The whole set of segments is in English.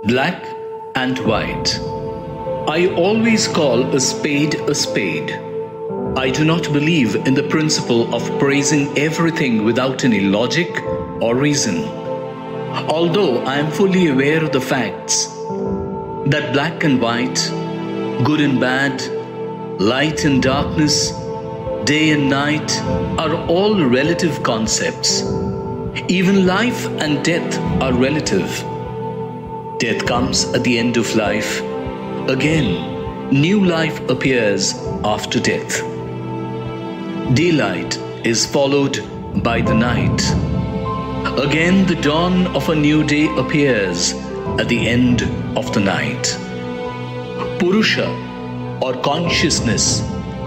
Black and white. I always call a spade a spade. I do not believe in the principle of praising everything without any logic or reason. Although I am fully aware of the facts that black and white, good and bad, light and darkness, day and night are all relative concepts. Even life and death are relative. Death comes at the end of life. Again, new life appears after death. Daylight is followed by the night. Again, the dawn of a new day appears at the end of the night. Purusha or consciousness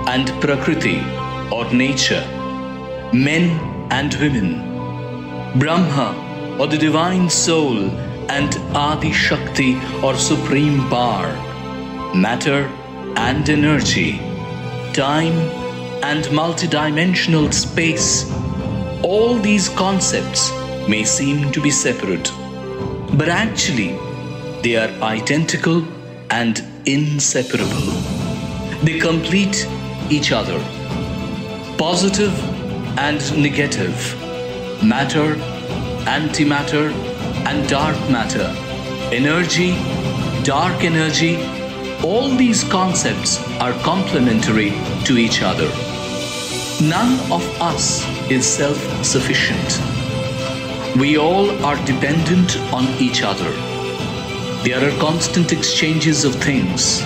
and Prakriti or nature, men and women, Brahma or the divine soul and Adi Shakti or supreme power, matter and energy, time and multidimensional space. All these concepts may seem to be separate, but actually they are identical and inseparable. They complete each other. Positive and negative, matter, antimatter, and dark matter, energy, dark energy, all these concepts are complementary to each other. None of us is self-sufficient. We all are dependent on each other. There are constant exchanges of things,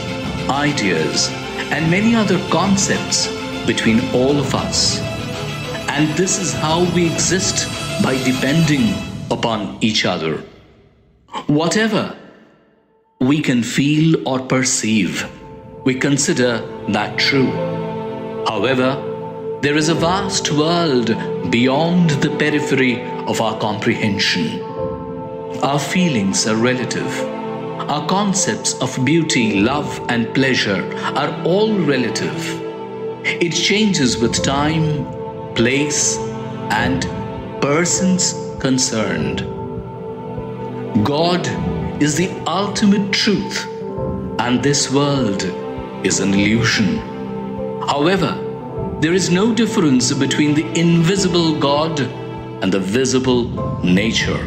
ideas, and many other concepts between all of us. And this is how we exist, by depending upon each other. Whatever we can feel or perceive, we consider that true. However, there is a vast world beyond the periphery of our comprehension. Our feelings are relative. Our concepts of beauty, love, and pleasure are all relative. It changes with time, place, and persons concerned. God is the ultimate truth, and this world is an illusion. However, there is no difference between the invisible God and the visible nature.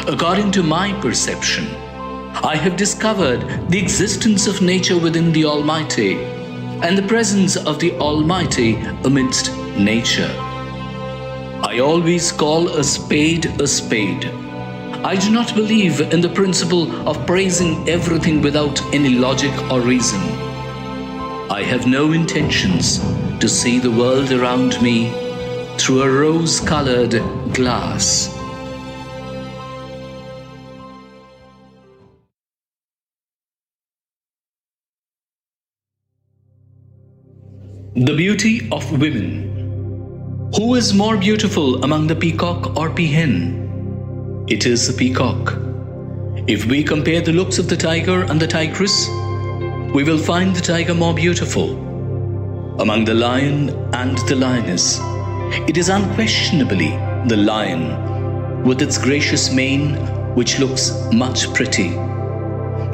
According to my perception, I have discovered the existence of nature within the Almighty and the presence of the Almighty amidst nature. I always call a spade a spade. I do not believe in the principle of praising everything without any logic or reason. I have no intentions to see the world around me through a rose-colored glass. The beauty of women. Who is more beautiful among the peacock or peahen? It is the peacock. If we compare the looks of the tiger and the tigress, we will find the tiger more beautiful. Among the lion and the lioness, it is unquestionably the lion, with its gracious mane, which looks much pretty.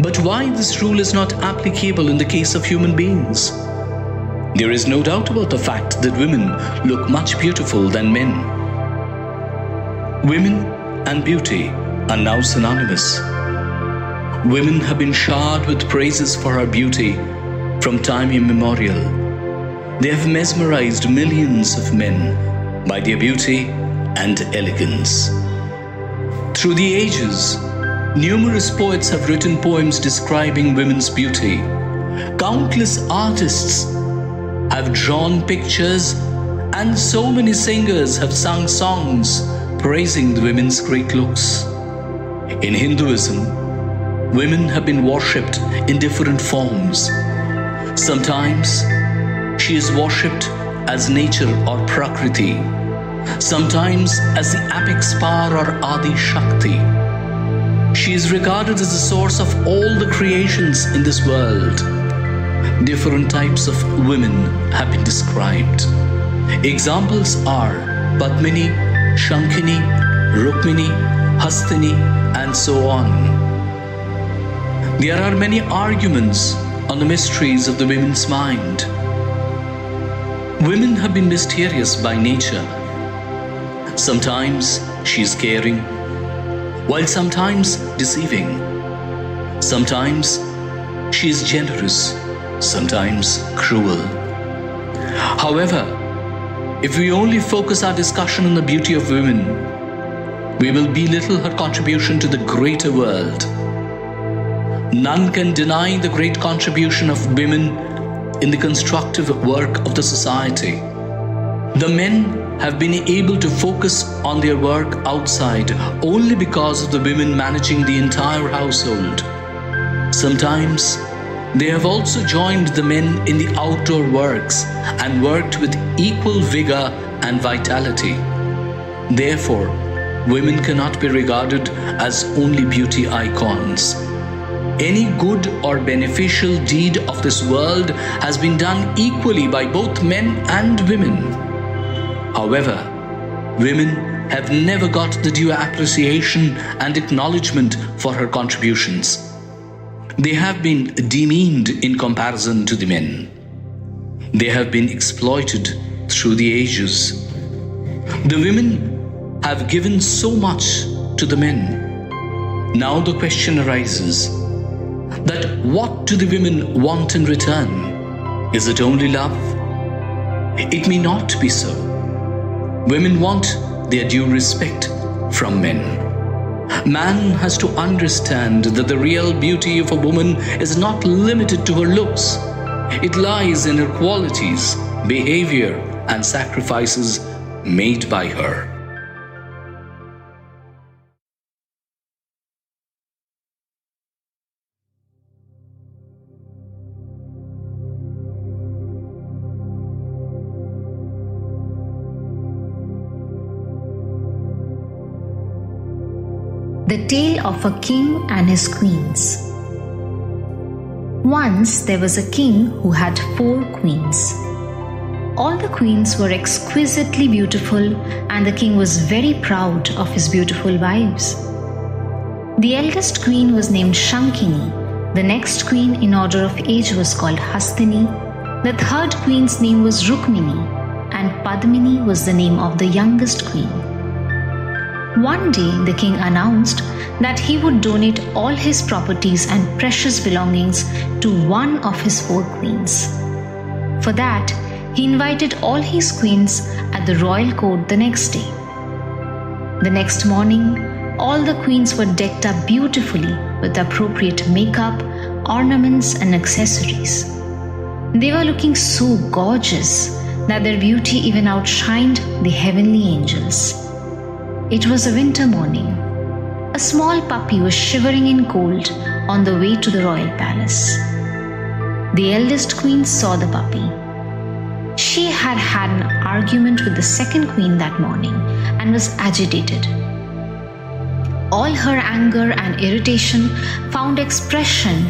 But why this rule is not applicable in the case of human beings? There is no doubt about the fact that women look much beautiful than men. Women and beauty are now synonymous. Women have been showered with praises for her beauty from time immemorial. They have mesmerized millions of men by their beauty and elegance. Through the ages, numerous poets have written poems describing women's beauty. Countless artists have drawn pictures, and so many singers have sung songs praising the women's great looks. In Hinduism, women have been worshipped in different forms. Sometimes she is worshipped as nature or Prakriti, sometimes as the apex power or Adi Shakti. She is regarded as the source of all the creations in this world. Different types of women have been described. Examples are Padmini, Shankini, Rukmini, Hastini, and so on. There are many arguments on the mysteries of the women's mind. Women have been mysterious by nature. Sometimes she is caring, while sometimes deceiving. Sometimes she is generous, sometimes cruel. However, if we only focus our discussion on the beauty of women, we will belittle her contribution to the greater world. None can deny the great contribution of women in the constructive work of the society. The men have been able to focus on their work outside only because of the women managing the entire household. Sometimes they have also joined the men in the outdoor works and worked with equal vigor and vitality. Therefore, women cannot be regarded as only beauty icons. Any good or beneficial deed of this world has been done equally by both men and women. However, women have never got the due appreciation and acknowledgement for her contributions. They have been demeaned in comparison to the men. They have been exploited through the ages. The women have given so much to the men. Now the question arises that what do the women want in return? Is it only love? It may not be so. Women want their due respect from men. Man has to understand that the real beauty of a woman is not limited to her looks. It lies in her qualities, behavior, and sacrifices made by her. The Tale of a King and His Queens. Once there was a king who had 4 queens. All the queens were exquisitely beautiful, and the king was very proud of his beautiful wives. The eldest queen was named Shankini. The next queen in order of age was called Hastini. The third queen's name was Rukmini, and Padmini was the name of the youngest queen. One day, the king announced that he would donate all his properties and precious belongings to one of his 4 queens. For that, he invited all his queens at the royal court the next day. The next morning, all the queens were decked up beautifully with appropriate makeup, ornaments, and accessories. They were looking so gorgeous that their beauty even outshined the heavenly angels. It was a winter morning. A small puppy was shivering in cold on the way to the royal palace. The eldest queen saw the puppy. She had had an argument with the second queen that morning and was agitated. All her anger and irritation found expression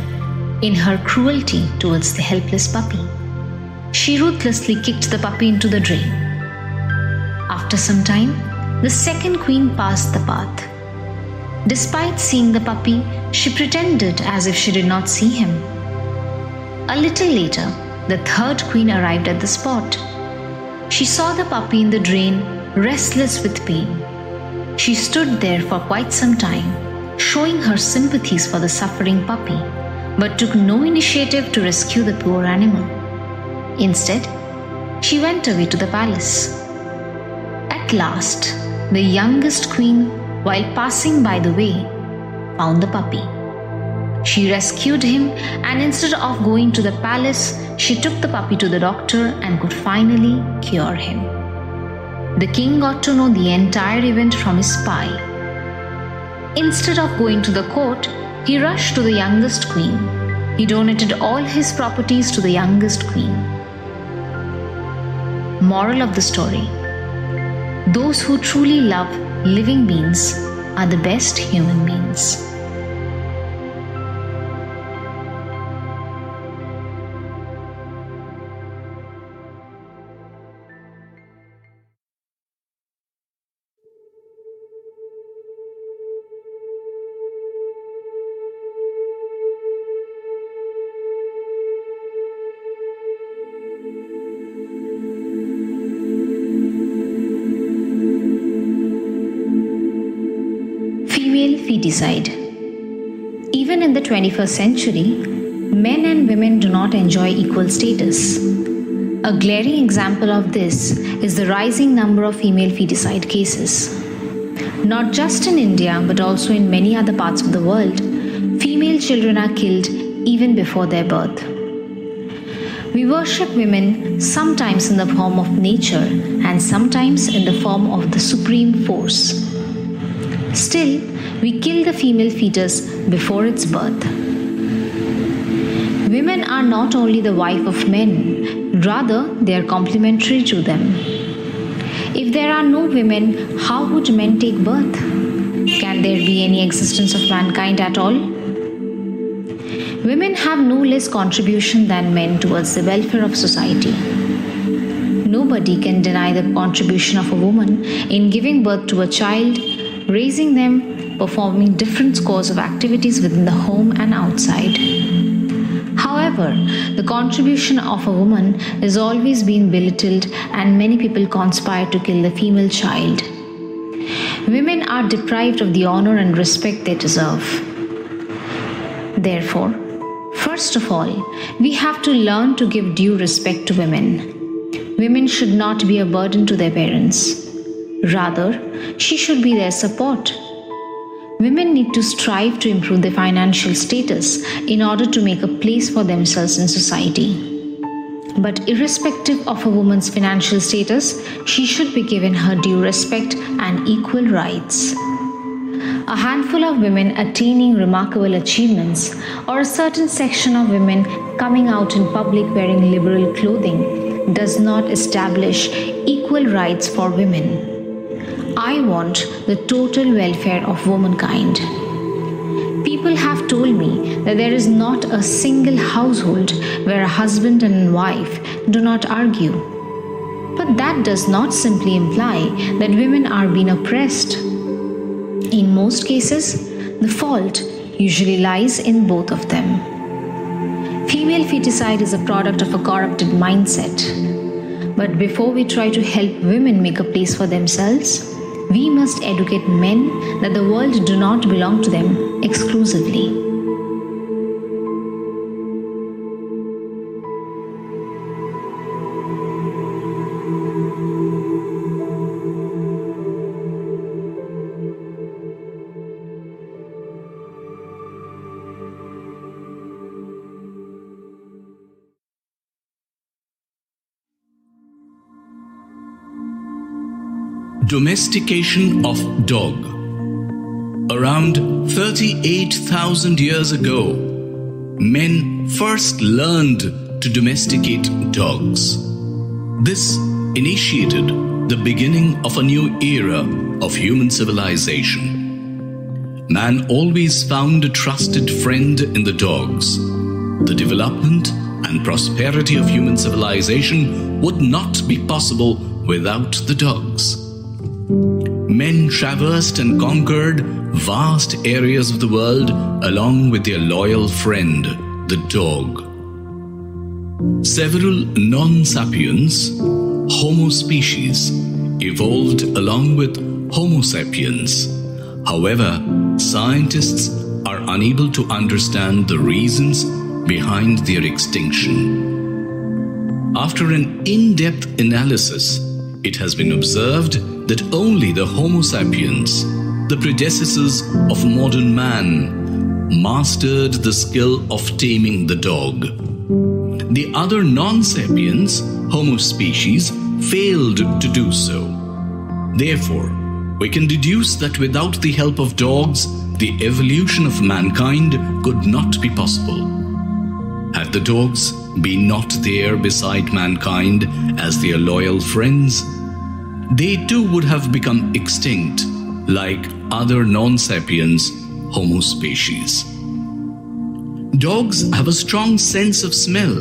in her cruelty towards the helpless puppy. She ruthlessly kicked the puppy into the drain. After some time, the second queen passed the path. Despite seeing the puppy, she pretended as if she did not see him. A little later, the third queen arrived at the spot. She saw the puppy in the drain, restless with pain. She stood there for quite some time, showing her sympathies for the suffering puppy, but took no initiative to rescue the poor animal. Instead, she went away to the palace. At last, the youngest queen, while passing by the way, found the puppy. She rescued him, and instead of going to the palace, she took the puppy to the doctor and could finally cure him. The king got to know the entire event from his spy. Instead of going to the court, he rushed to the youngest queen. He donated all his properties to the youngest queen. Moral of the story: those who truly love living beings are the best human beings. feticide. Even in the 21st century, men and women do not enjoy equal status. A glaring example of this is the rising number of female feticide cases. Not just in India, but also in many other parts of the world, female children are killed even before their birth. We worship women sometimes in the form of nature and sometimes in the form of the supreme force. Still, we kill the female fetus before its birth. Women are not only the wife of men, rather they are complementary to them. If there are no women, how would men take birth? Can there be any existence of mankind at all? Women have no less contribution than men towards the welfare of society. Nobody can deny the contribution of a woman in giving birth to a child, raising them, performing different scores of activities within the home and outside. However, the contribution of a woman has always been belittled and many people conspire to kill the female child. Women are deprived of the honor and respect they deserve. Therefore, first of all, we have to learn to give due respect to women. Women should not be a burden to their parents. Rather, she should be their support. Women need to strive to improve their financial status in order to make a place for themselves in society. But irrespective of a woman's financial status, she should be given her due respect and equal rights. A handful of women attaining remarkable achievements, or a certain section of women coming out in public wearing liberal clothing, does not establish equal rights for women. I want the total welfare of womankind. People have told me that there is not a single household where a husband and wife do not argue. But that does not simply imply that women are being oppressed. In most cases, the fault usually lies in both of them. Female feticide is a product of a corrupted mindset. But before we try to help women make a place for themselves, we must educate men that the world do not belong to them exclusively. Domestication of dog. Around 38,000 years ago, men first learned to domesticate dogs. This initiated the beginning of a new era of human civilization. Man always found a trusted friend in the dogs. The development and prosperity of human civilization would not be possible without the dogs. Men traversed and conquered vast areas of the world along with their loyal friend, the dog. Several non-sapiens, Homo species, evolved along with Homo sapiens. However, scientists are unable to understand the reasons behind their extinction. After an in-depth analysis, it has been observed that only the Homo sapiens, the predecessors of modern man, mastered the skill of taming the dog. The other non-sapiens, Homo species, failed to do so. Therefore, we can deduce that without the help of dogs, the evolution of mankind could not be possible. Had the dogs been not there beside mankind as their loyal friends, they too would have become extinct like other non-sapiens, Homo species. Dogs have a strong sense of smell.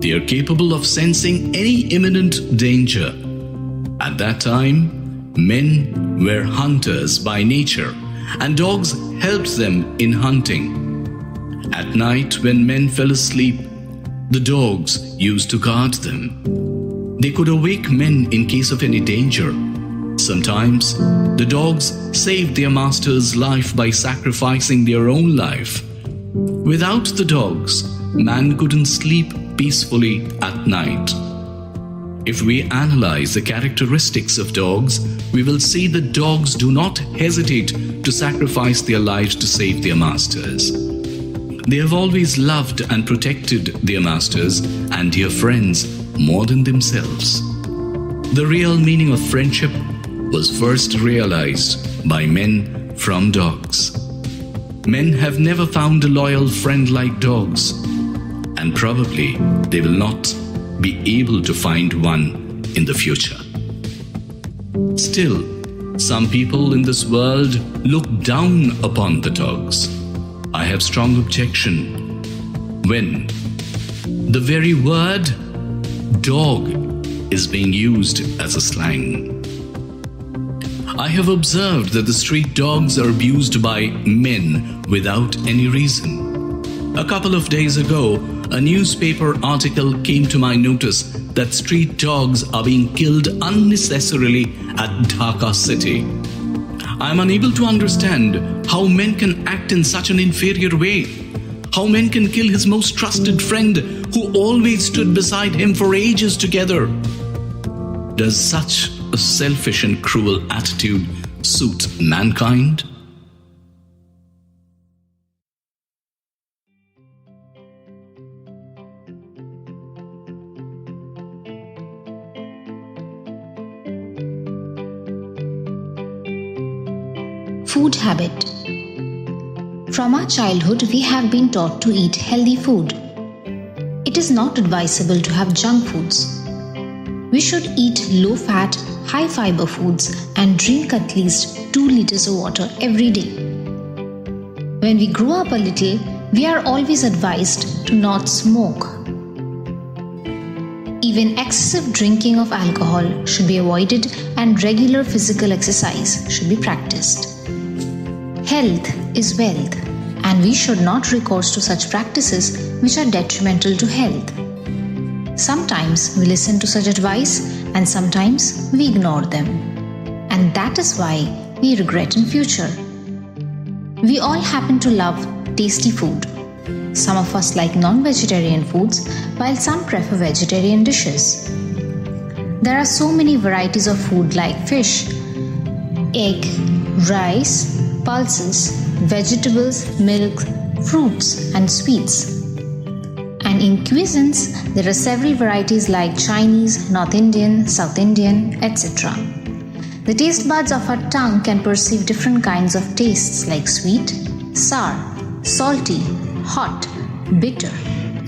They are capable of sensing any imminent danger. At that time, men were hunters by nature, and dogs helped them in hunting. At night, when men fell asleep, the dogs used to guard them. They could awake men in case of any danger. Sometimes the dogs saved their master's life by sacrificing their own life. Without the dogs, man couldn't sleep peacefully at night. If we analyze the characteristics of dogs, we will see that dogs do not hesitate to sacrifice their lives to save their masters. They have always loved and protected their masters and their friends more than themselves. The real meaning of friendship was first realized by men from dogs. Men have never found a loyal friend like dogs, and probably they will not be able to find one in the future. Still, some people in this world look down upon the dogs. I have strong objection when the very word dog is being used as a slang. I have observed that the street dogs are abused by men without any reason. A couple of days ago, a newspaper article came to my notice that street dogs are being killed unnecessarily at Dhaka city. I am unable to understand how men can act in such an inferior way. How men can kill his most trusted friend who always stood beside him for ages together. Does such a selfish and cruel attitude suit mankind? Food habit. From our childhood, we have been taught to eat healthy food. It is not advisable to have junk foods. We should eat low-fat, high-fiber foods and drink at least 2 liters of water every day. When we grow up a little, we are always advised to not smoke. Even excessive drinking of alcohol should be avoided and regular physical exercise should be practiced. Health is wealth, and we should not recourse to such practices which are detrimental to health. Sometimes we listen to such advice and sometimes we ignore them. And that is why we regret in future. We all happen to love tasty food. Some of us like non-vegetarian foods while some prefer vegetarian dishes. There are so many varieties of food like fish, egg, rice, pulses, vegetables, milk, fruits and sweets. And in cuisines, there are several varieties like Chinese, North Indian, South Indian, etc. The taste buds of our tongue can perceive different kinds of tastes like sweet, sour, salty, hot, bitter,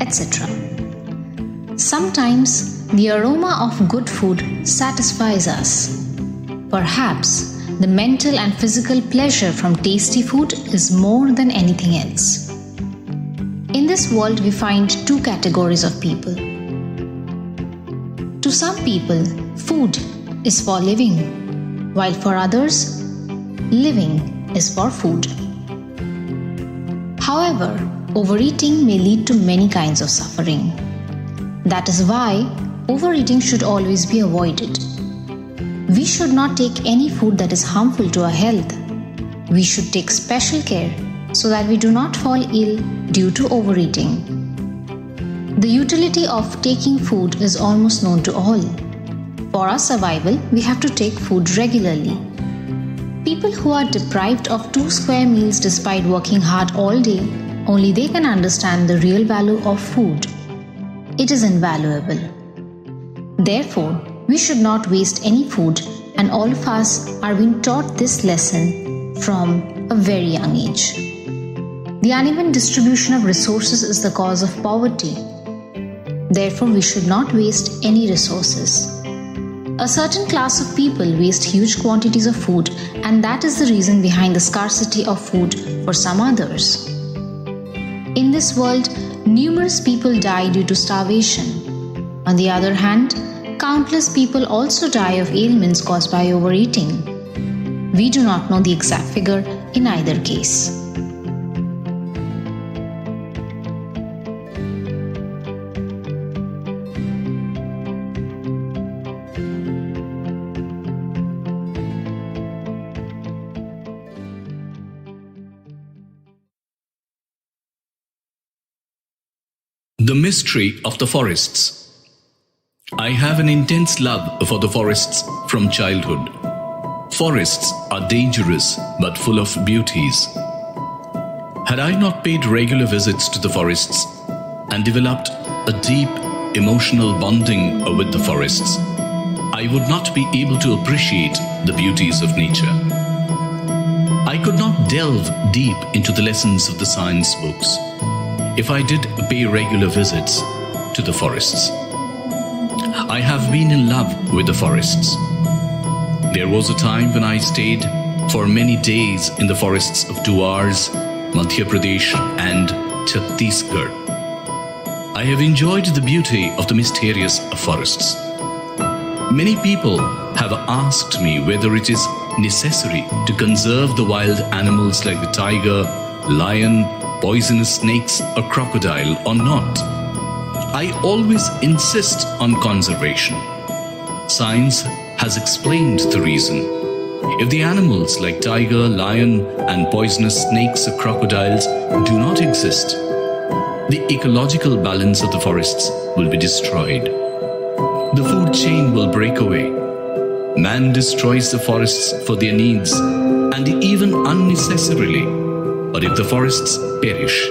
etc. Sometimes the aroma of good food satisfies us. Perhaps the mental and physical pleasure from tasty food is more than anything else. In this world, we find 2 categories of people. To some people, food is for living, while for others, living is for food. However, overeating may lead to many kinds of suffering. That is why overeating should always be avoided. We should not take any food that is harmful to our health. We should take special care so that we do not fall ill due to overeating. The utility of taking food is almost known to all. For our survival, we have to take food regularly. People who are deprived of 2 square meals despite working hard all day, only they can understand the real value of food. It is invaluable. Therefore, we should not waste any food, and all of us are being taught this lesson from a very young age. The uneven distribution of resources is the cause of poverty. Therefore, we should not waste any resources. A certain class of people waste huge quantities of food, and that is the reason behind the scarcity of food for some others. In this world, numerous people die due to starvation. On the other hand, countless people also die of ailments caused by overeating. We do not know the exact figure in either case. The mystery of the forests. I have an intense love for the forests from childhood. Forests are dangerous but full of beauties. Had I not paid regular visits to the forests and developed a deep emotional bonding with the forests, I would not be able to appreciate the beauties of nature. I could not delve deep into the lessons of the science books if I did pay regular visits to the forests. I have been in love with the forests. There was a time when I stayed for many days in the forests of Duars, Madhya Pradesh and Chhattisgarh. I have enjoyed the beauty of the mysterious forests. Many people have asked me whether it is necessary to conserve the wild animals like the tiger, lion, poisonous snakes or crocodile or not. I always insist on conservation. Science has explained the reason. If the animals like tiger, lion and poisonous snakes or crocodiles do not exist, the ecological balance of the forests will be destroyed. The food chain will break away. Man destroys the forests for their needs and even unnecessarily. But if the forests perish,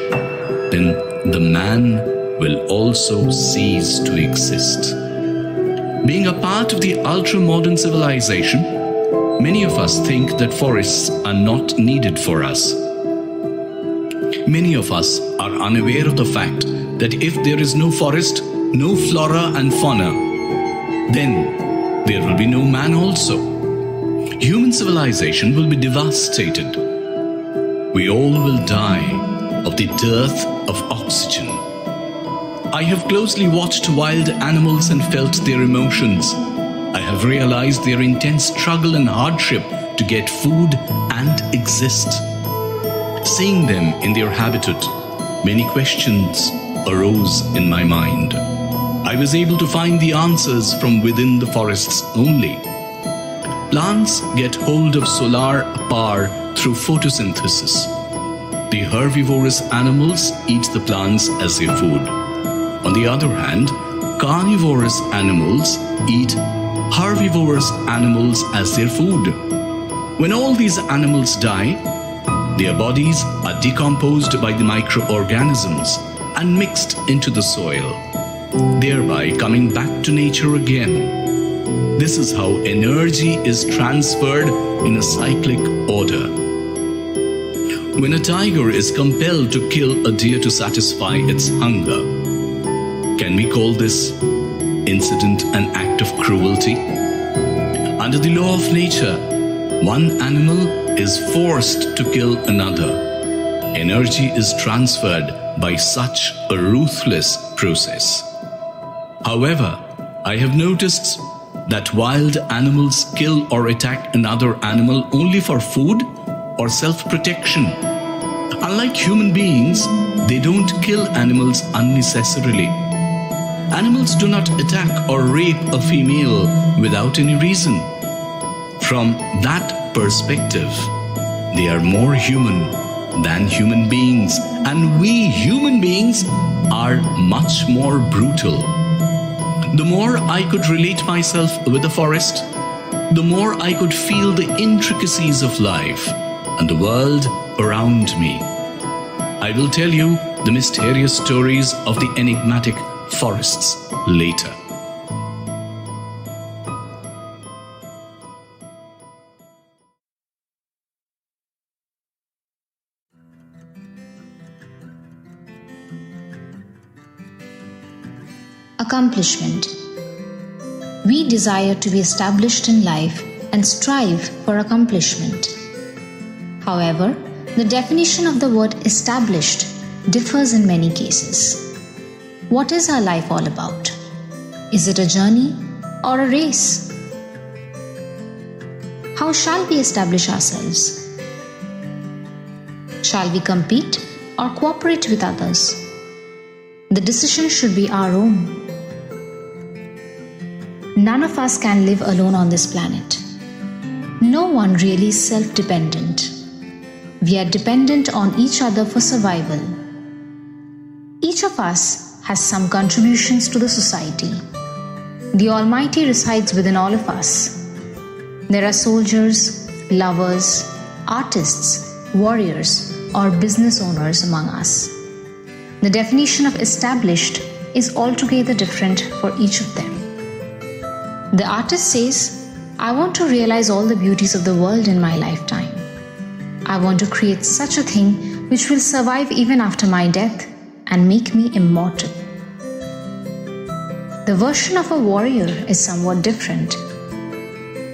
then the man will also cease to exist. Being a part of the ultra-modern civilization, many of us think that forests are not needed for us. Many of us are unaware of the fact that if there is no forest, no flora and fauna, then there will be no man also. Human civilization will be devastated. We all will die of the dearth of oxygen. I have closely watched wild animals and felt their emotions. I have realized their intense struggle and hardship to get food and exist. Seeing them in their habitat, many questions arose in my mind. I was able to find the answers from within the forests only. Plants get hold of solar power through photosynthesis. The herbivorous animals eat the plants as their food. On the other hand, carnivorous animals eat herbivorous animals as their food. When all these animals die, their bodies are decomposed by the microorganisms and mixed into the soil, thereby coming back to nature again. This is how energy is transferred in a cyclic order. When a tiger is compelled to kill a deer to satisfy its hunger, can we call this incident an act of cruelty? Under the law of nature, one animal is forced to kill another. Energy is transferred by such a ruthless process. However, I have noticed that wild animals kill or attack another animal only for food or self-protection. Unlike human beings, they don't kill animals unnecessarily. Animals do not attack or rape a female without any reason. From that perspective, they are more human than human beings, and we human beings are much more brutal. The more I could relate myself with the forest, the more I could feel the intricacies of life and the world around me. I will tell you the mysterious stories of the enigmatic forests later. Accomplishment. We desire to be established in life and strive for accomplishment. However, the definition of the word established differs in many cases. What is our life all about? Is it a journey or a race? How shall we establish ourselves? Shall we compete or cooperate with others? The decision should be our own. None of us can live alone on this planet. No one really is self-dependent. We are dependent on each other for survival. Each of us has some contributions to the society. The Almighty resides within all of us. There are soldiers, lovers, artists, warriors, or business owners among us. The definition of established is altogether different for each of them. The artist says, I want to realize all the beauties of the world in my lifetime. I want to create such a thing which will survive even after my death and make me immortal. The version of a warrior is somewhat different.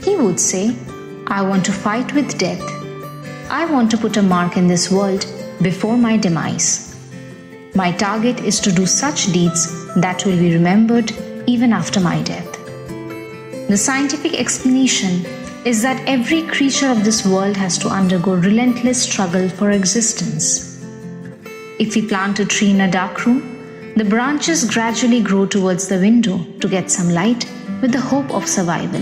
He would say, I want to fight with death. I want to put a mark in this world before my demise. My target is to do such deeds that will be remembered even after my death. The scientific explanation is that every creature of this world has to undergo relentless struggle for existence. If we plant a tree in a dark room, the branches gradually grow towards the window to get some light with the hope of survival.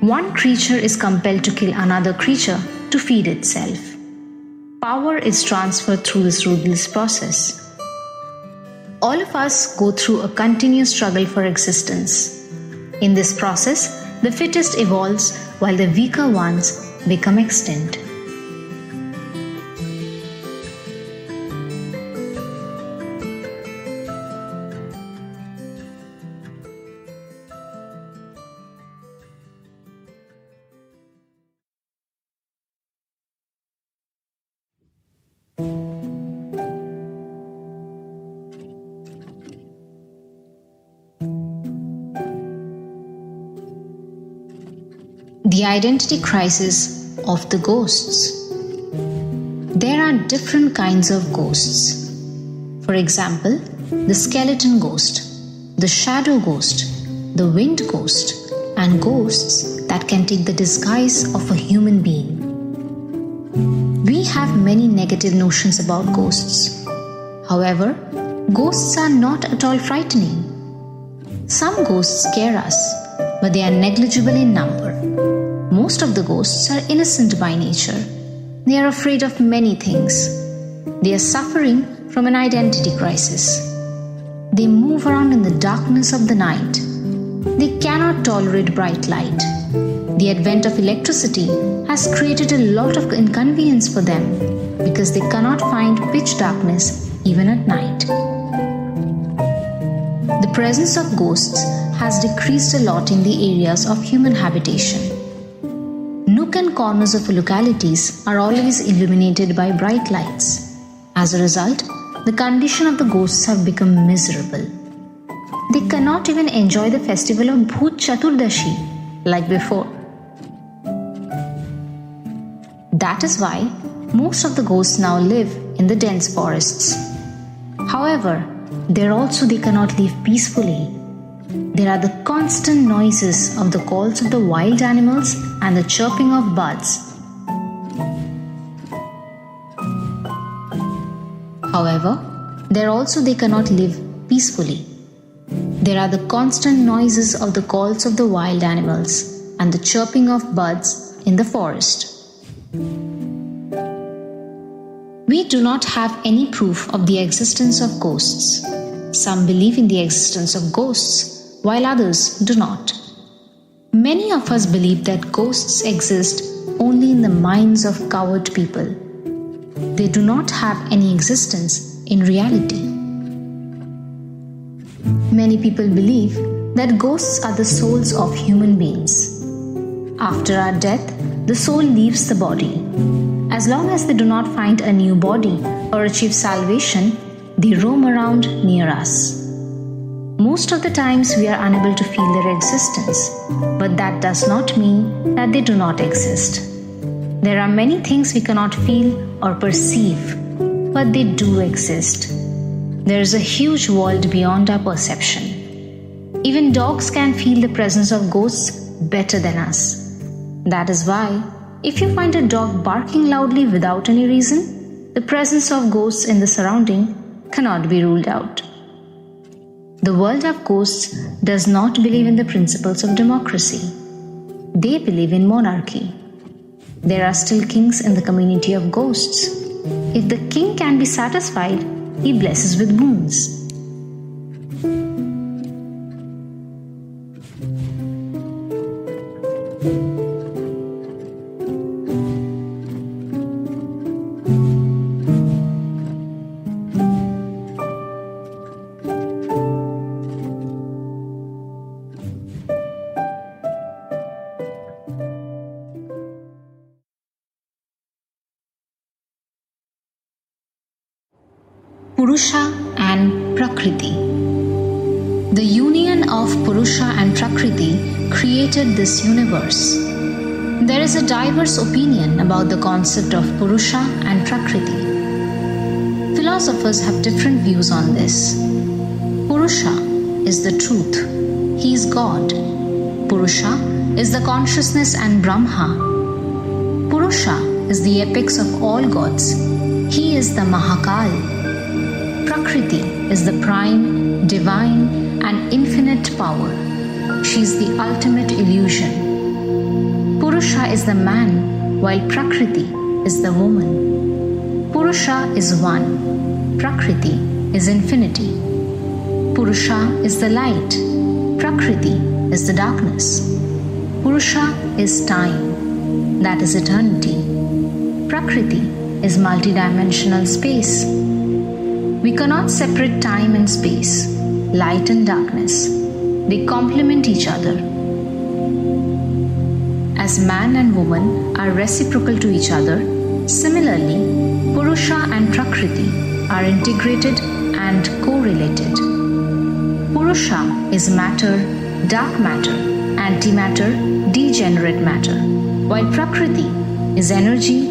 One creature is compelled to kill another creature to feed itself. Power is transferred through this ruthless process. All of us go through a continuous struggle for existence. In this process, the fittest evolves while the weaker ones become extinct. The identity crisis of the ghosts. There are different kinds of ghosts. For example, the skeleton ghost, the shadow ghost, the wind ghost, and ghosts that can take the disguise of a human being. We have many negative notions about ghosts. However, ghosts are not at all frightening. Some ghosts scare us, but they are negligible in number. Most of the ghosts are innocent by nature. They are afraid of many things. They are suffering from an identity crisis. They move around in the darkness of the night. They cannot tolerate bright light. The advent of electricity has created a lot of inconvenience for them because they cannot find pitch darkness even at night. The presence of ghosts has decreased a lot in the areas of human habitation. Nook and corners of localities are always illuminated by bright lights. As a result, the condition of the ghosts have become miserable. They cannot even enjoy the festival of Bhut Chaturdashi like before. That is why most of the ghosts now live in the dense forests. However, there also they cannot live peacefully. There are the constant noises of the calls of the wild animals and the chirping of birds. However, there also they cannot live peacefully. There are the constant noises of the calls of the wild animals and the chirping of birds in the forest. We do not have any proof of the existence of ghosts. Some believe in the existence of ghosts, while others do not. Many of us believe that ghosts exist only in the minds of coward people. They do not have any existence in reality. Many people believe that ghosts are the souls of human beings. After our death, the soul leaves the body. As long as they do not find a new body or achieve salvation, they roam around near us. Most of the times we are unable to feel their existence, but that does not mean that they do not exist. There are many things we cannot feel or perceive, but they do exist. There is a huge world beyond our perception. Even dogs can feel the presence of ghosts better than us. That is why, if you find a dog barking loudly without any reason, the presence of ghosts in the surrounding cannot be ruled out. The world of ghosts does not believe in the principles of democracy. They believe in monarchy. There are still kings in the community of ghosts. If the king can be satisfied, he blesses with boons. Purusha and Prakriti. The union of Purusha and Prakriti created this universe. There is a diverse opinion about the concept of Purusha and Prakriti. Philosophers have different views on this. Purusha is the truth. He is God. Purusha is the consciousness and Brahma. Purusha is the apex of all gods. He is the Mahakal. Prakriti is the prime, divine, and infinite power. She is the ultimate illusion. Purusha is the man, while Prakriti is the woman. Purusha is one. Prakriti is infinity. Purusha is the light. Prakriti is the darkness. Purusha is time, that is eternity. Prakriti is multidimensional space. We cannot separate time and space, light and darkness. They complement each other. As man and woman are reciprocal to each other, similarly, Purusha and Prakriti are integrated and correlated. Purusha is matter, dark matter, antimatter, degenerate matter, while Prakriti is energy,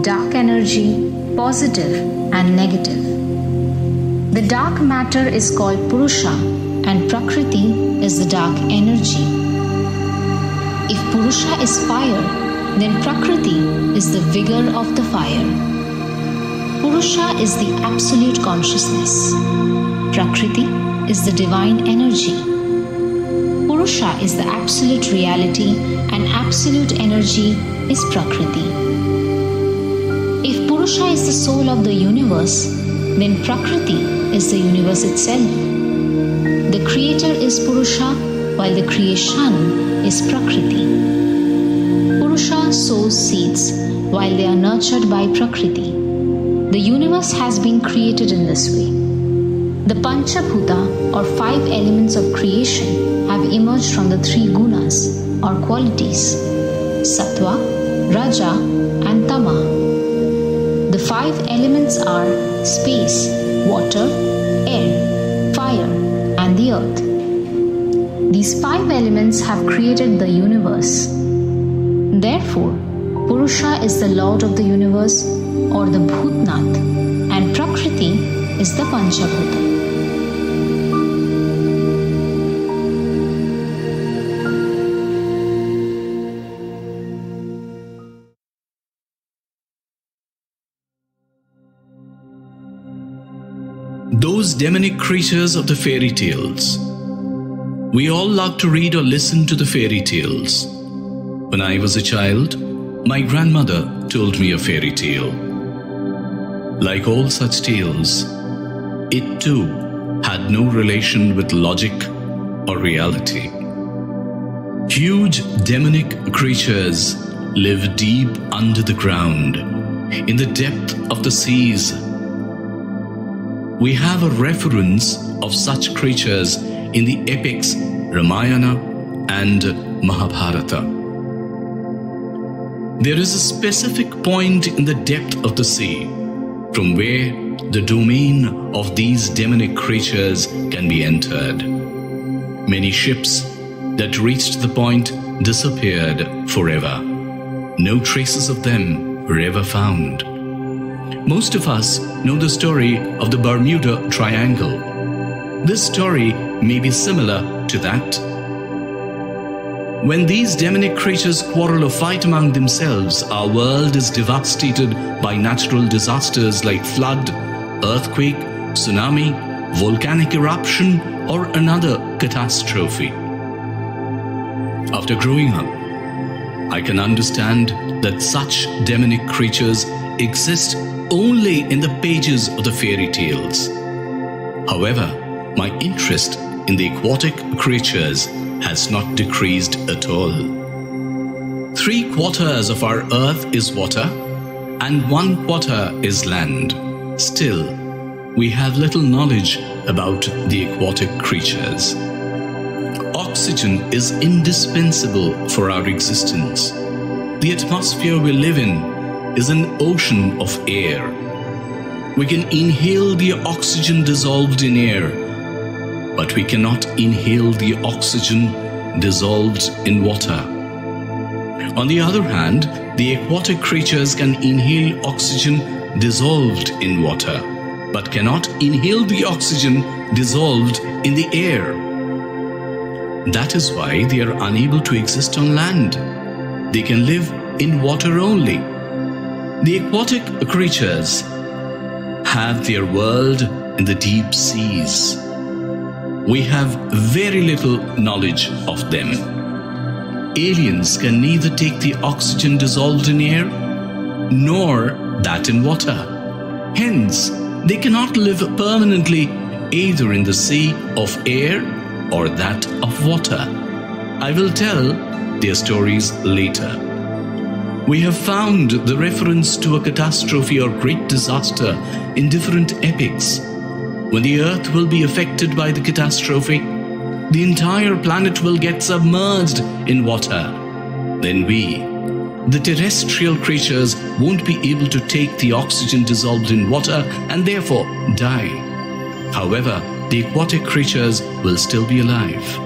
dark energy, positive and negative. The dark matter is called Purusha and Prakriti is the dark energy. If Purusha is fire, then Prakriti is the vigor of the fire. Purusha is the absolute consciousness. Prakriti is the divine energy. Purusha is the absolute reality and absolute energy is Prakriti. If Purusha is the soul of the universe, then Prakriti is the universe itself. The creator is Purusha, while the creation is Prakriti. Purusha sows seeds, while they are nurtured by Prakriti. The universe has been created in this way. The Panchabhuta, or 5 elements of creation, have emerged from the 3 gunas, or qualities, Sattva, Raja, and Tama. The 5 elements are space, water, air, fire, and the earth. These 5 elements have created the universe. Therefore, Purusha is the Lord of the universe or the Bhutnath, and Prakriti is the Panchabhuta. Those demonic creatures of the fairy tales. We all love to read or listen to the fairy tales. When I was a child, my grandmother told me a fairy tale. Like all such tales, it too had no relation with logic or reality. Huge demonic creatures live deep under the ground, in the depth of the seas. We have a reference of such creatures in the epics Ramayana and Mahabharata. There is a specific point in the depth of the sea from where the domain of these demonic creatures can be entered. Many ships that reached the point disappeared forever. No traces of them were ever found. Most of us know the story of the Bermuda Triangle. This story may be similar to that. When these demonic creatures quarrel or fight among themselves, our world is devastated by natural disasters like flood, earthquake, tsunami, volcanic eruption, or another catastrophe. After growing up, I can understand that such demonic creatures exist only in the pages of the fairy tales. However, my interest in the aquatic creatures has not decreased at all. 3/4 of our earth is water and 1/4 is land. Still, we have little knowledge about the aquatic creatures. Oxygen is indispensable for our existence. The atmosphere we live in is an ocean of air. We can inhale the oxygen dissolved in air, but we cannot inhale the oxygen dissolved in water. On the other hand, the aquatic creatures can inhale oxygen dissolved in water, but cannot inhale the oxygen dissolved in the air. That is why they are unable to exist on land. They can live in water only. The aquatic creatures have their world in the deep seas. We have very little knowledge of them. Aliens can neither take the oxygen dissolved in air nor that in water. Hence, they cannot live permanently either in the sea of air or that of water. I will tell their stories later. We have found the reference to a catastrophe or great disaster in different epics. When the earth will be affected by the catastrophe, the entire planet will get submerged in water. Then we, the terrestrial creatures, won't be able to take the oxygen dissolved in water and therefore die. However, the aquatic creatures will still be alive.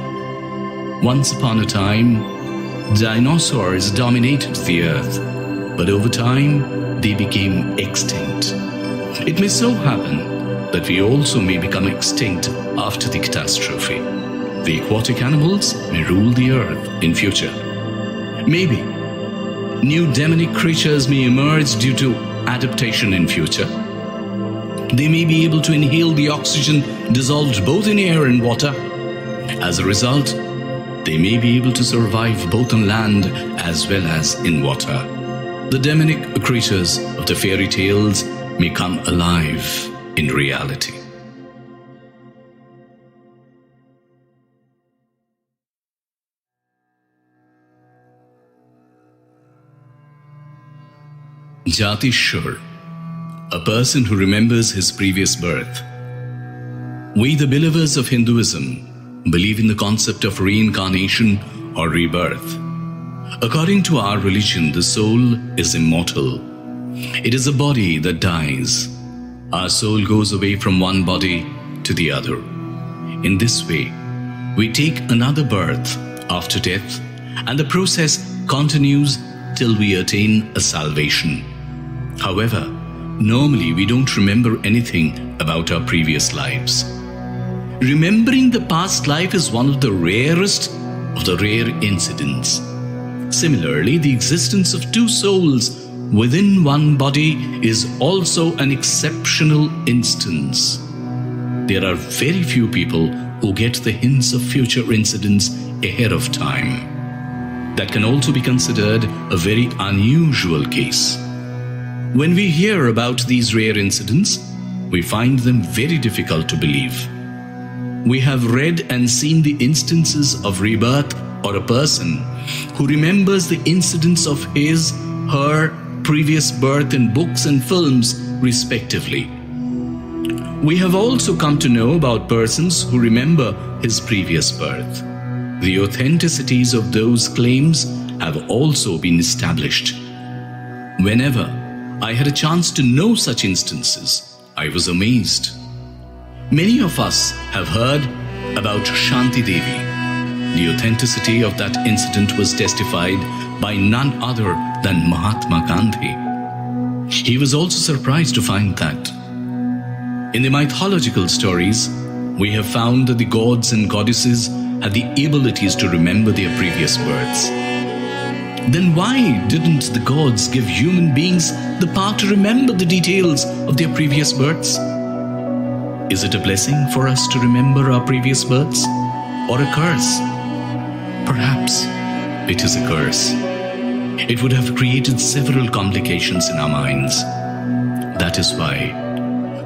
Once upon a time, dinosaurs dominated the earth, but over time they became extinct. It may so happen that we also may become extinct after the catastrophe. The aquatic animals may rule the earth in future. Maybe new demonic creatures may emerge due to adaptation in future. They may be able to inhale the oxygen dissolved both in air and water. As a result, they may be able to survive both on land as well as in water. The demonic creatures of the fairy tales may come alive in reality. Jatishur, a person who remembers his previous birth. We, the believers of Hinduism, believe in the concept of reincarnation or rebirth. According to our religion, the soul is immortal. It is a body that dies. Our soul goes away from one body to the other. In this way, we take another birth after death, and the process continues till we attain a salvation. However, normally we don't remember anything about our previous lives. Remembering the past life is one of the rarest of the rare incidents. Similarly, the existence of two souls within one body is also an exceptional instance. There are very few people who get the hints of future incidents ahead of time. That can also be considered a very unusual case. When we hear about these rare incidents, we find them very difficult to believe. We have read and seen the instances of rebirth or a person who remembers the incidents of his, her previous birth in books and films, respectively. We have also come to know about persons who remember his previous birth. The authenticities of those claims have also been established. Whenever I had a chance to know such instances, I was amazed. Many of us have heard about Shanti Devi. The authenticity of that incident was testified by none other than Mahatma Gandhi. He was also surprised to find that. In the mythological stories, we have found that the gods and goddesses had the abilities to remember their previous births. Then why didn't the gods give human beings the power to remember the details of their previous births? Is it a blessing for us to remember our previous births, or a curse? Perhaps it is a curse. It would have created several complications in our minds. That is why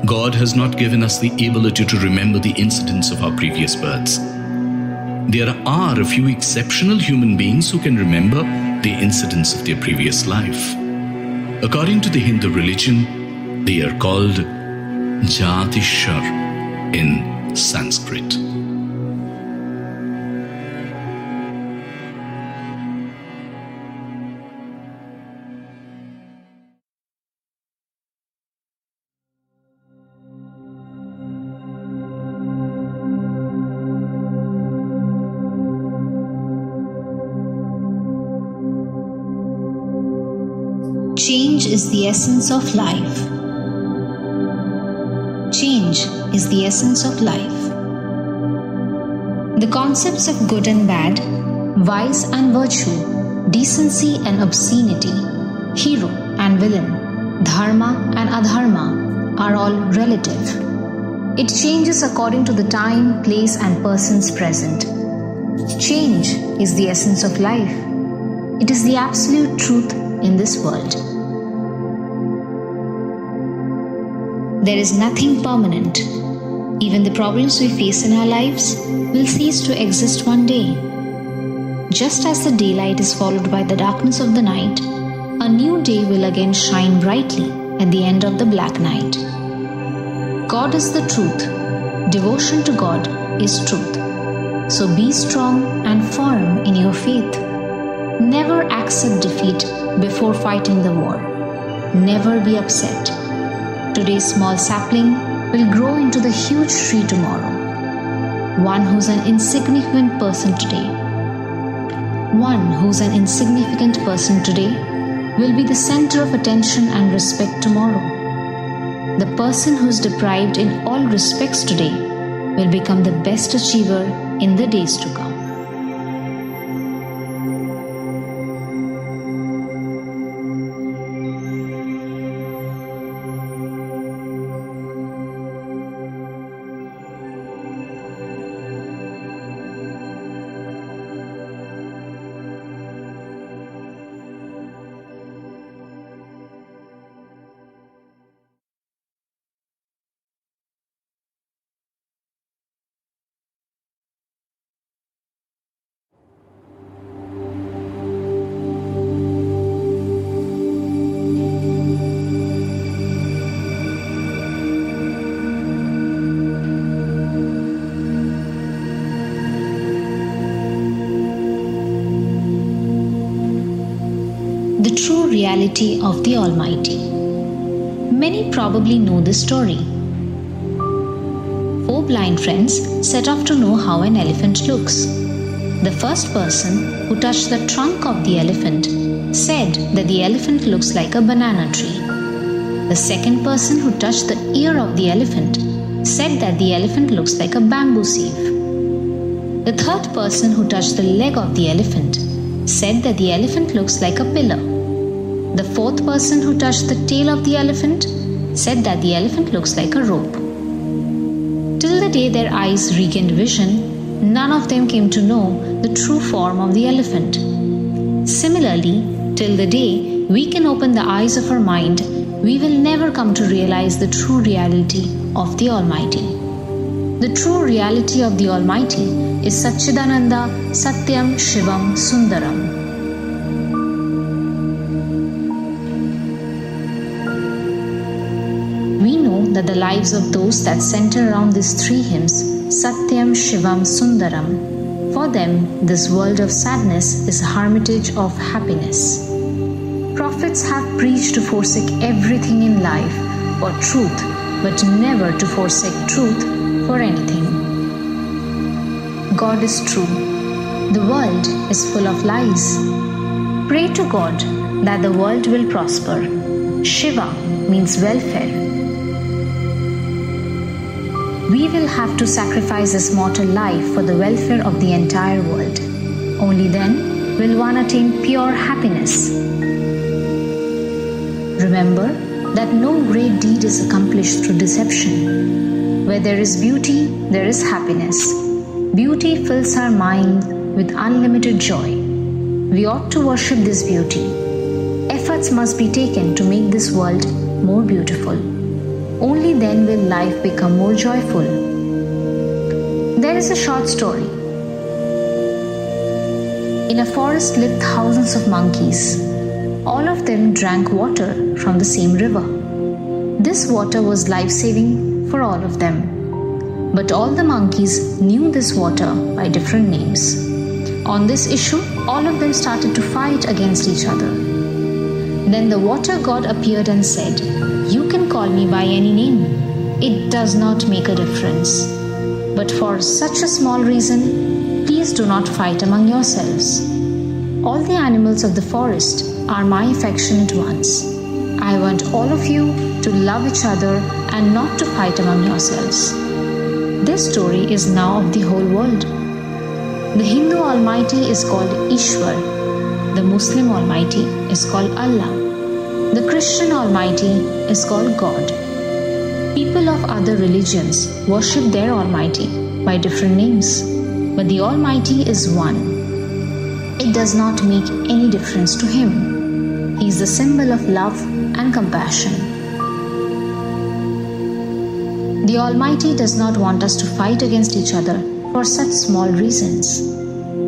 God has not given us the ability to remember the incidents of our previous births. There are a few exceptional human beings who can remember the incidents of their previous life. According to the Hindu religion, they are called Jatishar in Sanskrit. Change is the essence of life. Change is the essence of life. The concepts of good and bad, vice and virtue, decency and obscenity, hero and villain, dharma and adharma are all relative. It changes according to the time, place and persons present. Change is the essence of life. It is the absolute truth in this world. There is nothing permanent. Even the problems we face in our lives will cease to exist one day. Just as the daylight is followed by the darkness of the night, a new day will again shine brightly at the end of the black night. God is the truth. Devotion to God is truth. So be strong and firm in your faith. Never accept defeat before fighting the war. Never be upset. Today's small sapling will grow into the huge tree tomorrow. One who's an insignificant person today will be the center of attention and respect tomorrow. The person who's deprived in all respects today will become the best achiever in the days to come. The true reality of the Almighty. Many probably know this story. 4 blind friends set off to know how an elephant looks. The first person who touched the trunk of the elephant said that the elephant looks like a banana tree. The second person who touched the ear of the elephant said that the elephant looks like a bamboo sieve. The third person who touched the leg of the elephant said that the elephant looks like a pillar. The fourth person who touched the tail of the elephant said that the elephant looks like a rope. Till the day their eyes regained vision, none of them came to know the true form of the elephant. Similarly, till the day we can open the eyes of our mind, we will never come to realize the true reality of the Almighty. The true reality of the Almighty is Satchidananda Satyam Shivam Sundaram. We know that the lives of those that center around these 3 hymns, Satyam, Shivam, Sundaram, for them this world of sadness is a hermitage of happiness. Prophets have preached to forsake everything in life for truth, but never to forsake truth for anything. God is true. The world is full of lies. Pray to God that the world will prosper. Shiva means welfare. We will have to sacrifice this mortal life for the welfare of the entire world. Only then will one attain pure happiness. Remember that no great deed is accomplished through deception. Where there is beauty, there is happiness. Beauty fills our mind with unlimited joy. We ought to worship this beauty. Efforts must be taken to make this world more beautiful. Only then will life become more joyful. There is a short story. In a forest lived thousands of monkeys. All of them drank water from the same river. This water was life-saving for all of them. But all the monkeys knew this water by different names. On this issue, all of them started to fight against each other. Then the water god appeared and said, "You can call me by any name. It does not make a difference. But for such a small reason, please do not fight among yourselves. All the animals of the forest are my affectionate ones. I want all of you to love each other and not to fight among yourselves." This story is now of the whole world. The Hindu Almighty is called Ishwar. The Muslim Almighty is called Allah. The Christian Almighty is called God. People of other religions worship their Almighty by different names, but the Almighty is one. It does not make any difference to Him. He is the symbol of love and compassion. The Almighty does not want us to fight against each other for such small reasons.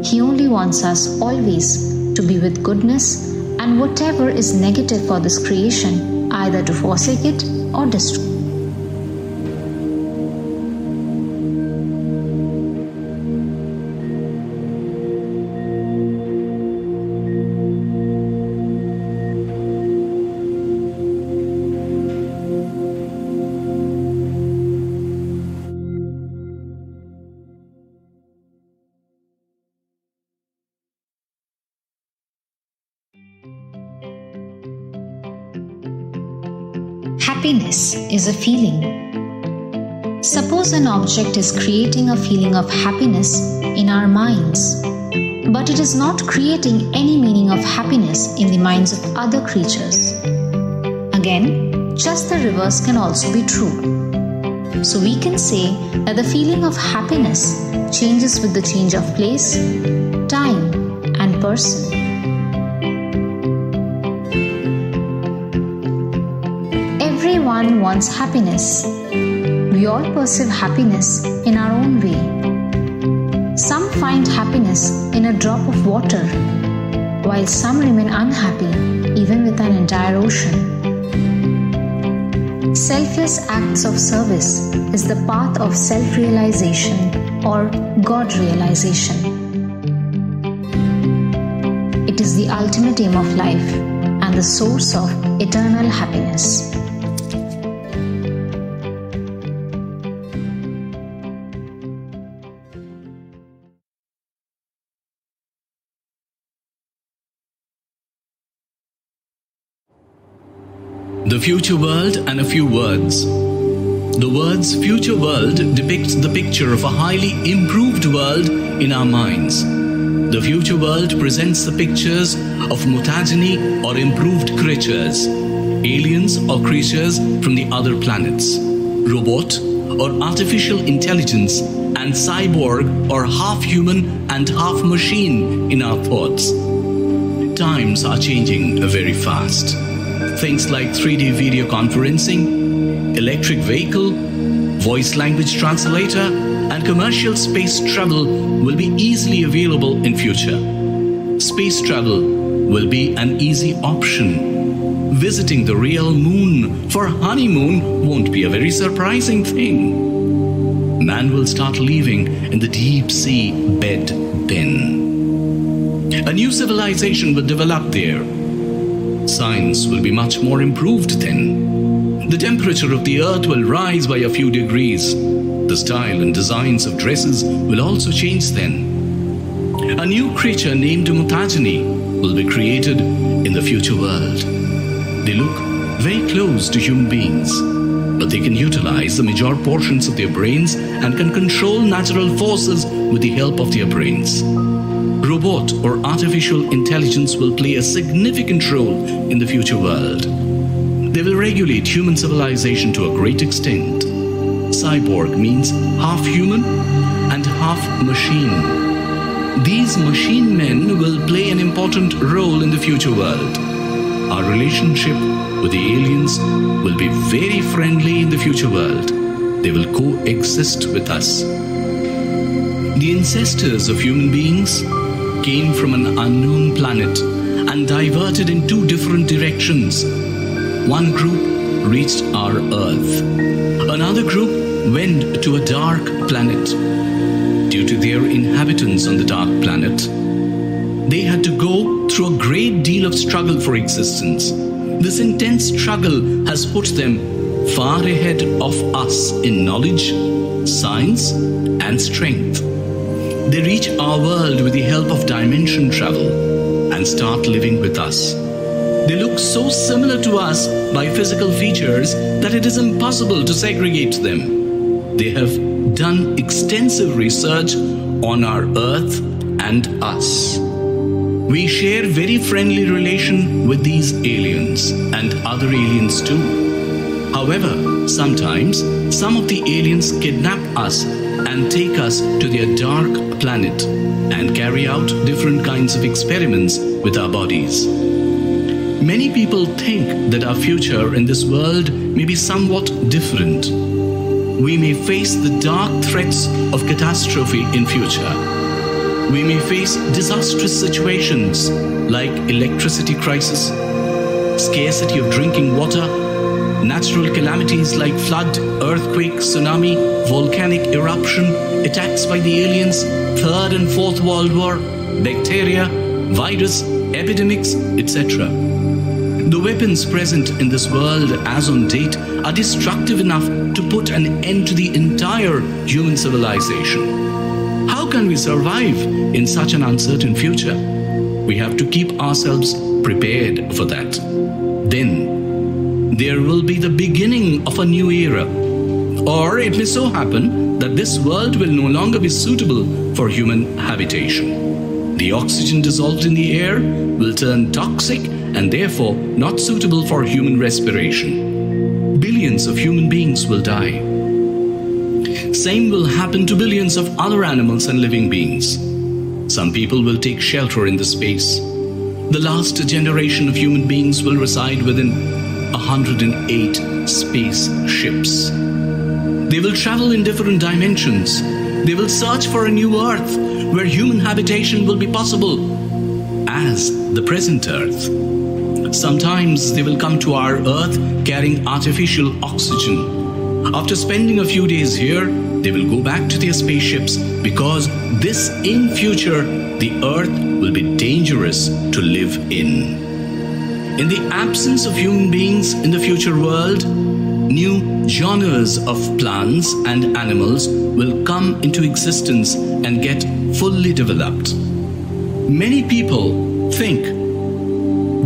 He only wants us always to be with goodness, and whatever is negative for this creation, either to forsake it or destroy. Happiness is a feeling. Suppose an object is creating a feeling of happiness in our minds, but it is not creating any meaning of happiness in the minds of other creatures. Again, just the reverse can also be true. So we can say that the feeling of happiness changes with the change of place, time, and person. Everyone wants happiness. We all perceive happiness in our own way. Some find happiness in a drop of water, while some remain unhappy even with an entire ocean. Selfless acts of service is the path of self-realization or God-realization. It is the ultimate aim of life and the source of eternal happiness. The future world and a few words. The words future world depicts the picture of a highly improved world in our minds. The future world presents the pictures of mutageny or improved creatures, aliens or creatures from the other planets, robot or artificial intelligence, and cyborg or half human and half machine in our thoughts. Times are changing very fast. Things like 3D video conferencing, electric vehicle, voice language translator, and commercial space travel will be easily available in future. Space travel will be an easy option. Visiting the real moon for honeymoon won't be a very surprising thing. Man will start living in the deep sea bed then. A new civilization will develop there. Science will be much more improved then. The temperature of the earth will rise by a few degrees. The style and designs of dresses will also change then. A new creature named mutageny will be created in the future world. They look very close to human beings, but they can utilize the major portions of their brains and can control natural forces with the help of their brains. Robot or artificial intelligence will play a significant role in the future world. They will regulate human civilization to a great extent. Cyborg means half human and half machine. These machine men will play an important role in the future world. Our relationship with the aliens will be very friendly in the future world. They will coexist with us. The ancestors of human beings came from an unknown planet and diverted in two different directions. One group reached our Earth. Another group went to a dark planet. Due to their inhabitants on the dark planet, they had to go through a great deal of struggle for existence. This intense struggle has put them far ahead of us in knowledge, science, and strength. They reach our world with the help of dimension travel and start living with us. They look so similar to us by physical features that it is impossible to segregate them. They have done extensive research on our Earth and us. We share very friendly relation with these aliens and other aliens too. However, sometimes some of the aliens kidnap us and take us to their dark planet and carry out different kinds of experiments with our bodies. Many people think that our future in this world may be somewhat different. We may face the dark threats of catastrophe in future. We may face disastrous situations like electricity crisis, scarcity of drinking water, natural calamities like flood, earthquake, tsunami, volcanic eruption, attacks by the aliens, Third and Fourth World War, bacteria, virus, epidemics, etc. The weapons present in this world as on date are destructive enough to put an end to the entire human civilization. How can we survive in such an uncertain future? We have to keep ourselves prepared for that. Then there will be the beginning of a new era. Or it may so happen that this world will no longer be suitable for human habitation. The oxygen dissolved in the air will turn toxic and therefore not suitable for human respiration. Billions of human beings will die. Same will happen to billions of other animals and living beings. Some people will take shelter in the space. The last generation of human beings will reside within 108 space ships. They will travel in different dimensions. They will search for a new Earth where human habitation will be possible as the present Earth. Sometimes they will come to our Earth carrying artificial oxygen. After spending a few days here, they will go back to their spaceships because in future, the Earth will be dangerous to live in. In the absence of human beings in the future world, new genres of plants and animals will come into existence and get fully developed. Many people think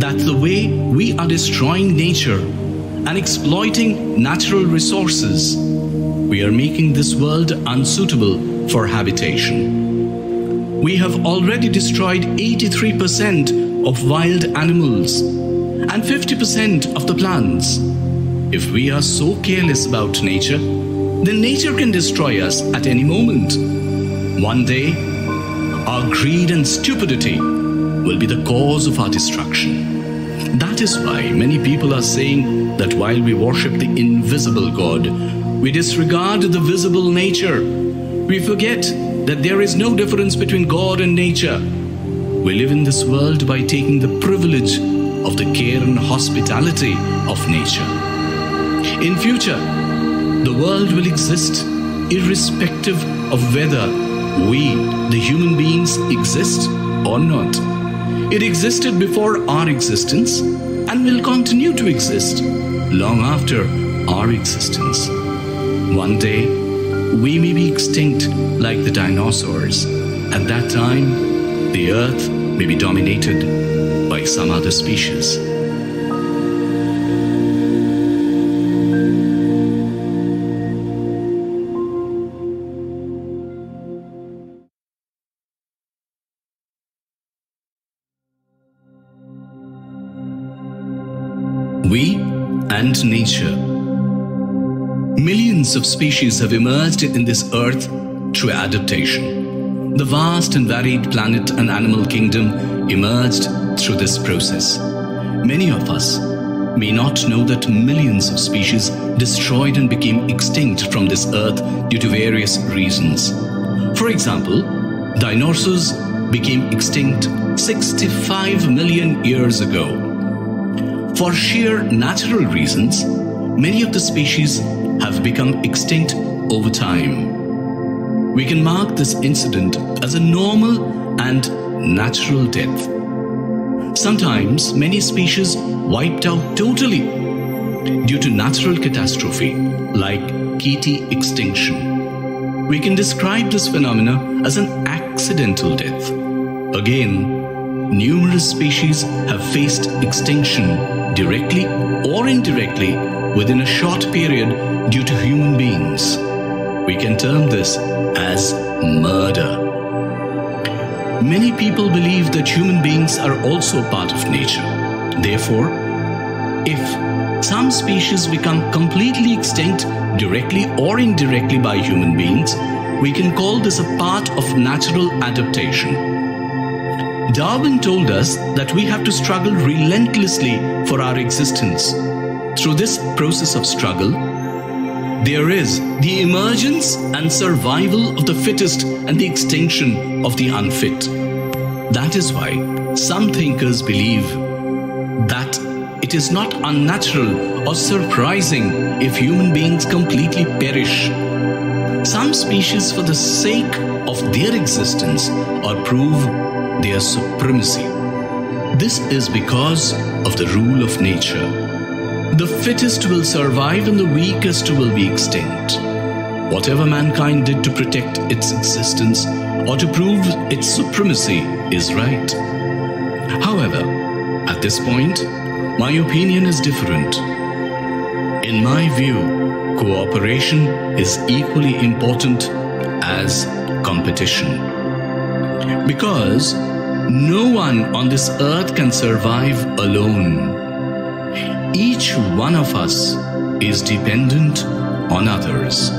that the way we are destroying nature and exploiting natural resources, we are making this world unsuitable for habitation. We have already destroyed 83% of wild animals and 50% of the plants. If we are so careless about nature, then nature can destroy us at any moment. One day, our greed and stupidity will be the cause of our destruction. That is why many people are saying that while we worship the invisible God, we disregard the visible nature. We forget that there is no difference between God and nature. We live in this world by taking the privilege of the care and hospitality of nature. In future, the world will exist irrespective of whether we, the human beings, exist or not. It existed before our existence and will continue to exist long after our existence. One day, we may be extinct like the dinosaurs. At that time, the earth may be dominated by some other species. We and nature. Millions of species have emerged in this earth through adaptation. The vast and varied planet and animal kingdom emerged through this process. Many of us may not know that millions of species destroyed and became extinct from this earth due to various reasons. For example, dinosaurs became extinct 65 million years ago. For sheer natural reasons, many of the species have become extinct over time. We can mark this incident as a normal and natural death. Sometimes many species wiped out totally due to natural catastrophe like Kitty extinction. We can describe this phenomena as an accidental death. Again, numerous species have faced extinction directly or indirectly within a short period due to human beings. We can term this as murder. Many people believe that human beings are also part of nature. Therefore, if some species become completely extinct directly or indirectly by human beings, we can call this a part of natural adaptation. Darwin told us that we have to struggle relentlessly for our existence. Through this process of struggle, there is the emergence and survival of the fittest and the extinction of the unfit. That is why some thinkers believe that it is not unnatural or surprising if human beings completely perish. Some species, for the sake of their existence or prove their supremacy. This is because of the rule of nature. The fittest will survive and the weakest will be extinct. Whatever mankind did to protect its existence or to prove its supremacy is right. However, at this point, my opinion is different. In my view, cooperation is equally important as competition. Because no one on this earth can survive alone. Each one of us is dependent on others.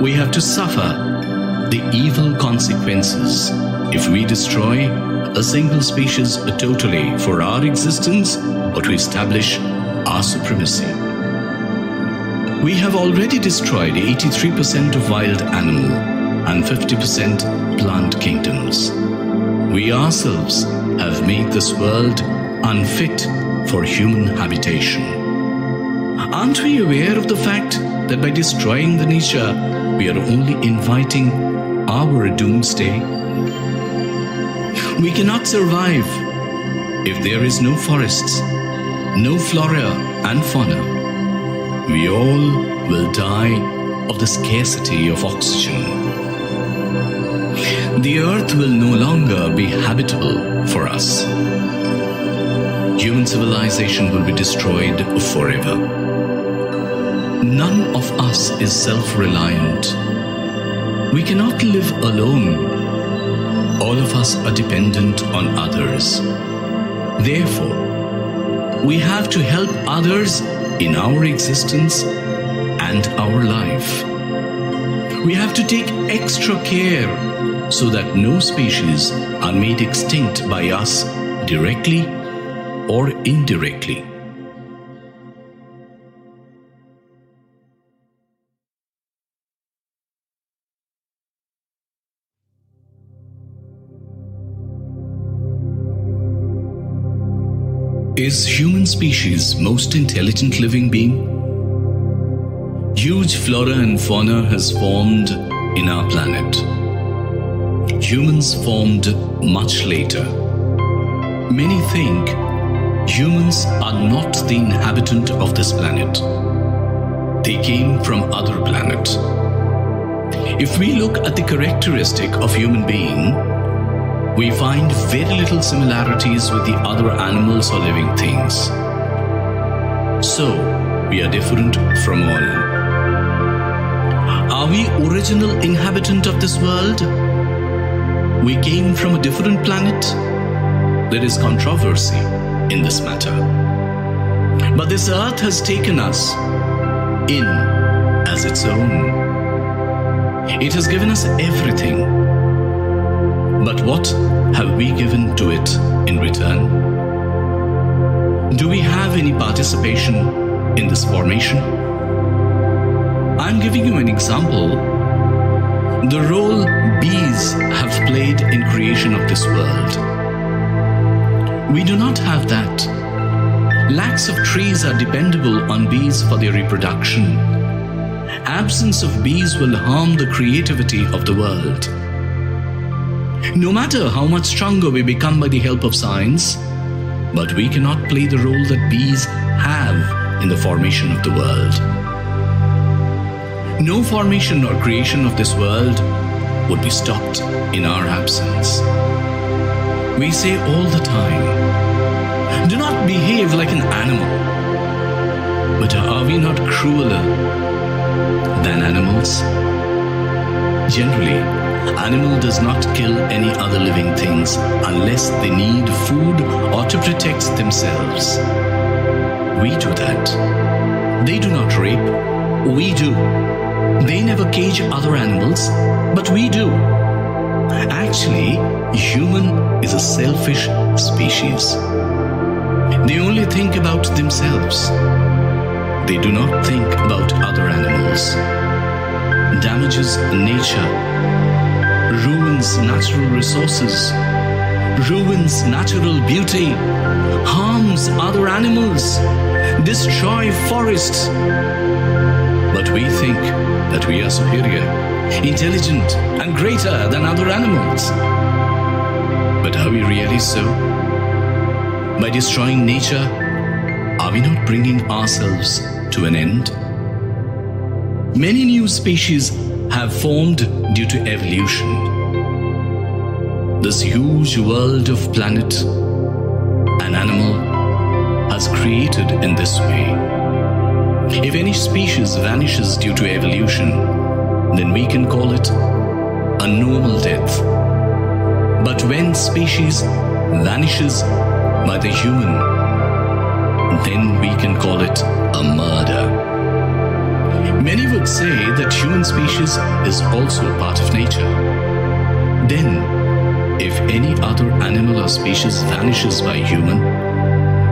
We have to suffer the evil consequences if we destroy a single species totally for our existence or to establish our supremacy. We have already destroyed 83% of wild animal and 50% plant kingdoms. We ourselves have made this world unfit for human habitation. Aren't we aware of the fact that by destroying the nature, we are only inviting our doomsday? We cannot survive if there is no forests, no flora and fauna. We all will die of the scarcity of oxygen. The earth will no longer be habitable for us. Human civilization will be destroyed forever. None of us is self-reliant. We cannot live alone. All of us are dependent on others. Therefore, we have to help others in our existence and our life. We have to take extra care so that no species are made extinct by us directly or indirectly. Is human species most intelligent living being? Huge flora and fauna has formed in our planet. Humans formed much later. Many think humans are not the inhabitant of this planet. They came from other planet. If we look at the characteristic of human being, we find very little similarities with the other animals or living things. So, we are different from all. Are we original inhabitant of this world? We came from a different planet? There is controversy in this matter. But this earth has taken us in as its own. It has given us everything. But what have we given to it in return? Do we have any participation in this formation? I'm giving you an example. The role bees have played in creation of this world. We do not have that. Lakhs of trees are dependable on bees for their reproduction. Absence of bees will harm the creativity of the world. No matter how much stronger we become by the help of science, but we cannot play the role that bees have in the formation of the world. No formation or creation of this world would be stopped in our absence. We say all the time, do not behave like an animal. But are we not crueler than animals? Generally, animal does not kill any other living things unless they need food or to protect themselves. We do that. They do not rape. We do. They never cage other animals, but we do. Actually, human is a selfish species. They only think about themselves. They do not think about other animals. Damages nature, ruins natural resources, ruins natural beauty, harms other animals, destroy forests. But we think that we are superior, intelligent, and greater than other animals. But are we really so? By destroying nature, are we not bringing ourselves to an end? Many new species have formed due to evolution. This huge world of planet, an animal has created in this way. If any species vanishes due to evolution, then we can call it a normal death. But when species vanishes by the human, then we can call it a murder. Many would say that human species is also a part of nature. Then, if any other animal or species vanishes by human,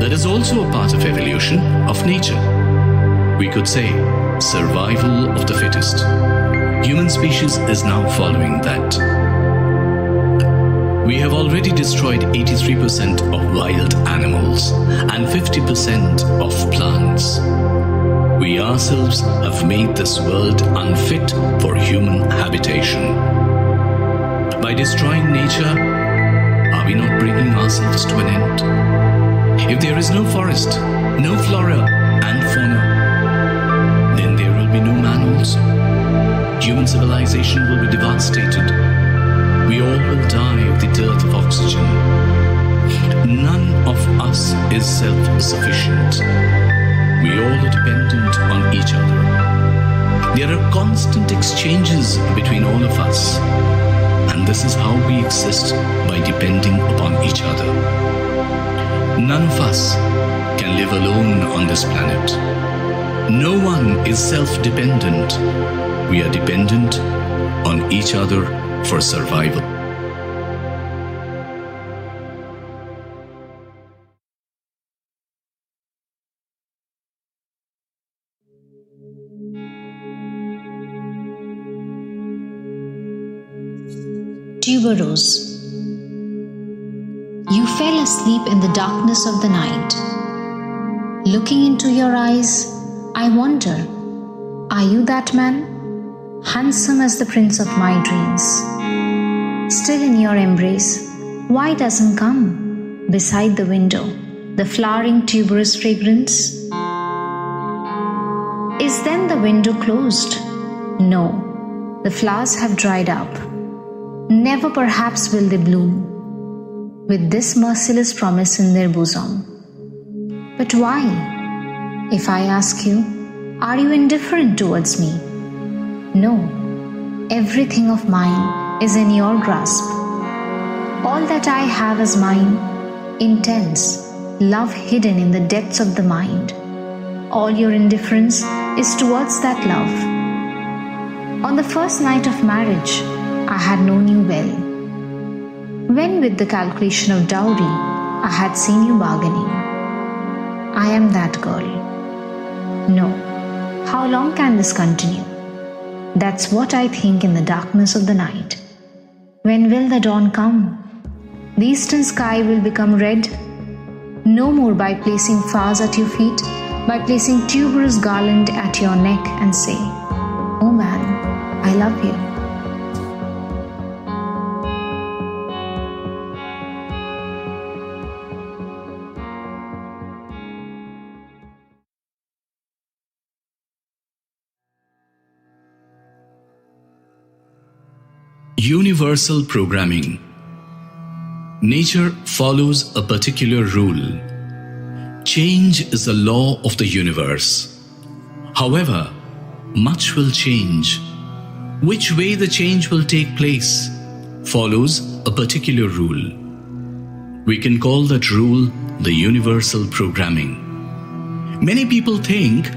that is also a part of evolution of nature. We could say survival of the fittest. Human species is now following that. We have already destroyed 83% of wild animals and 50% of plants. We ourselves have made this world unfit for human habitation. By destroying nature, are we not bringing ourselves to an end? If there is no forest, no flora and fauna, then there will be no man also. Human civilization will be devastated. We all will die of the dearth of oxygen. None of us is self-sufficient. We all are dependent on each other. There are constant exchanges between all of us. And this is how we exist, by depending upon each other. None of us can live alone on this planet. No one is self-dependent. We are dependent on each other for survival. Tuberose. You fell asleep in the darkness of the night. Looking into your eyes, I wonder, are you that man? Handsome as the prince of my dreams. Still in your embrace, why doesn't come beside the window the flowering tuberose fragrance? Is then the window closed? No, the flowers have dried up. Never perhaps will they bloom with this merciless promise in their bosom. But why? If I ask you, are you indifferent towards me? No, everything of mine is in your grasp. All that I have is mine, intense, love hidden in the depths of the mind. All your indifference is towards that love. On the first night of marriage, I had known you well. When with the calculation of dowry, I had seen you bargaining. I am that girl. No. How long can this continue? That's what I think in the darkness of the night. When will the dawn come? The eastern sky will become red. No more by placing flowers at your feet, by placing tuberous garland at your neck and say, "Oh man, I love you." Universal programming. Nature follows a particular rule. Change is the law of the universe. However, much will change. Which way the change will take place follows a particular rule. We can call that rule the universal programming. Many people think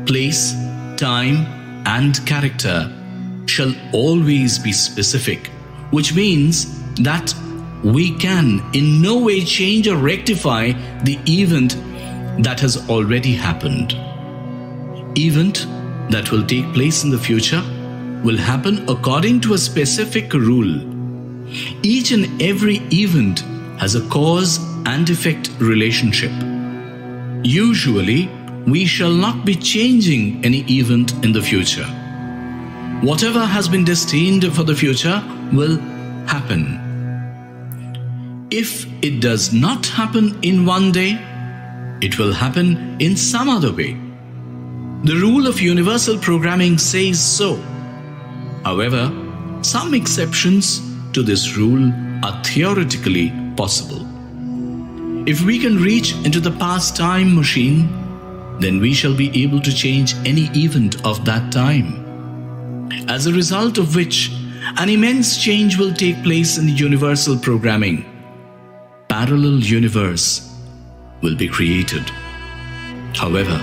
place, time, and character shall always be specific, which means that we can in no way change or rectify the event that has already happened. Event that will take place in the future will happen according to a specific rule. Each and every event has a cause and effect relationship. Usually, we shall not be changing any event in the future. Whatever has been destined for the future will happen. If it does not happen in one day, it will happen in some other way. The rule of universal programming says so. However, some exceptions to this rule are theoretically possible. If we can reach into the past time machine, then we shall be able to change any event of that time. As a result of which, an immense change will take place in the universal programming. Parallel universe will be created. However,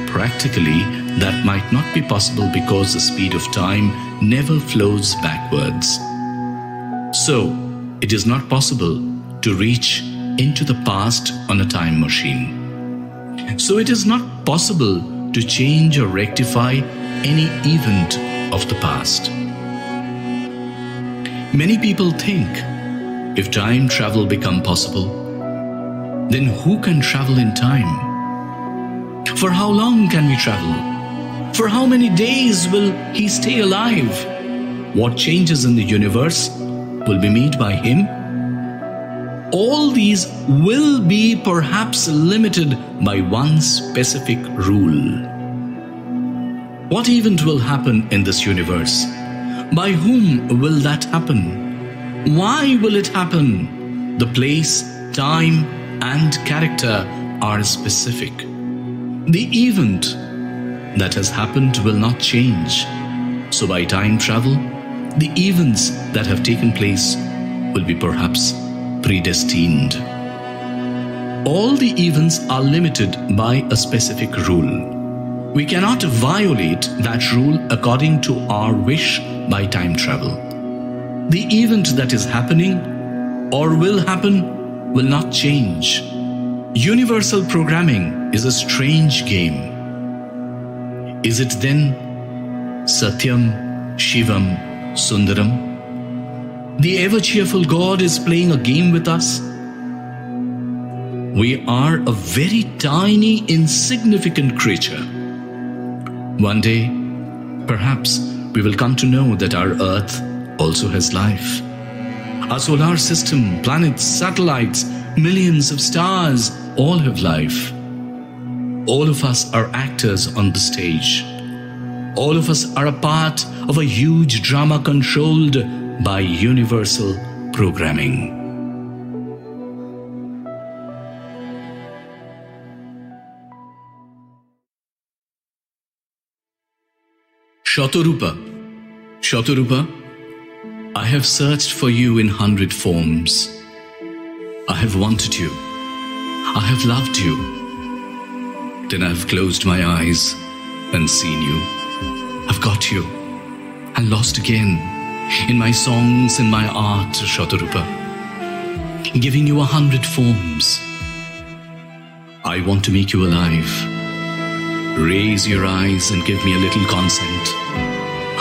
practically, that might not be possible because the speed of time never flows backwards. So, it is not possible to reach into the past on a time machine. So, it is not possible to change or rectify any event of the past. Many people think if time travel become possible, then who can travel in time? For how long can we travel? For how many days will he stay alive? What changes in the universe will be made by him? All these will be perhaps limited by one specific rule. What event will happen in this universe? By whom will that happen? Why will it happen? The place, time, and character are specific. The event that has happened will not change. So by time travel, the events that have taken place will be perhaps predestined. All the events are limited by a specific rule. We cannot violate that rule according to our wish by time travel. The event that is happening or will happen will not change. Universal programming is a strange game. Is it then Satyam, Shivam, Sundaram? The ever-cheerful God is playing a game with us. We are a very tiny, insignificant creature. One day, perhaps we will come to know that our Earth also has life. Our solar system, planets, satellites, millions of stars all have life. All of us are actors on the stage. All of us are a part of a huge drama controlled by universal programming. Shatarupa. Shatarupa, I have searched for you in 100 forms. I have wanted you. I have loved you. Then I have closed my eyes and seen you. I've got you and lost again in my songs and my art, Shatarupa, giving you 100 forms. I want to make you alive. Raise your eyes and give me a little consent.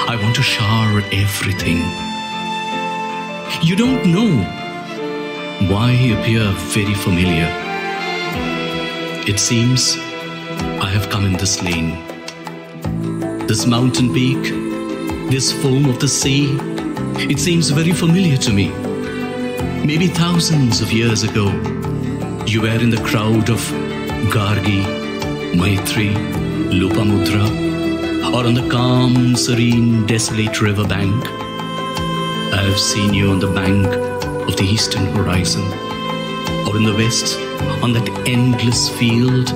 I want to shower everything. You don't know why I appear very familiar. It seems I have come in this lane. This mountain peak, this foam of the sea, it seems very familiar to me. Maybe thousands of years ago, you were in the crowd of Gargi, Maitri, Lopamudra, or on the calm, serene, desolate riverbank. I have seen you on the bank of the eastern horizon, or in the west, on that endless field.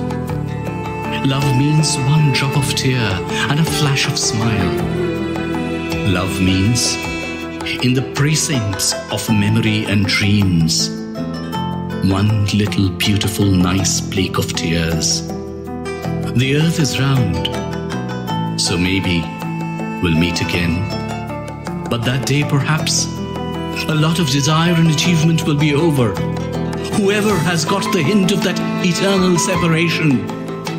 Love means one drop of tear and a flash of smile. Love means, in the precincts of memory and dreams, one little beautiful nice flake of tears. The earth is round, so maybe we'll meet again. But that day perhaps a lot of desire and achievement will be over. Whoever has got the hint of that eternal separation,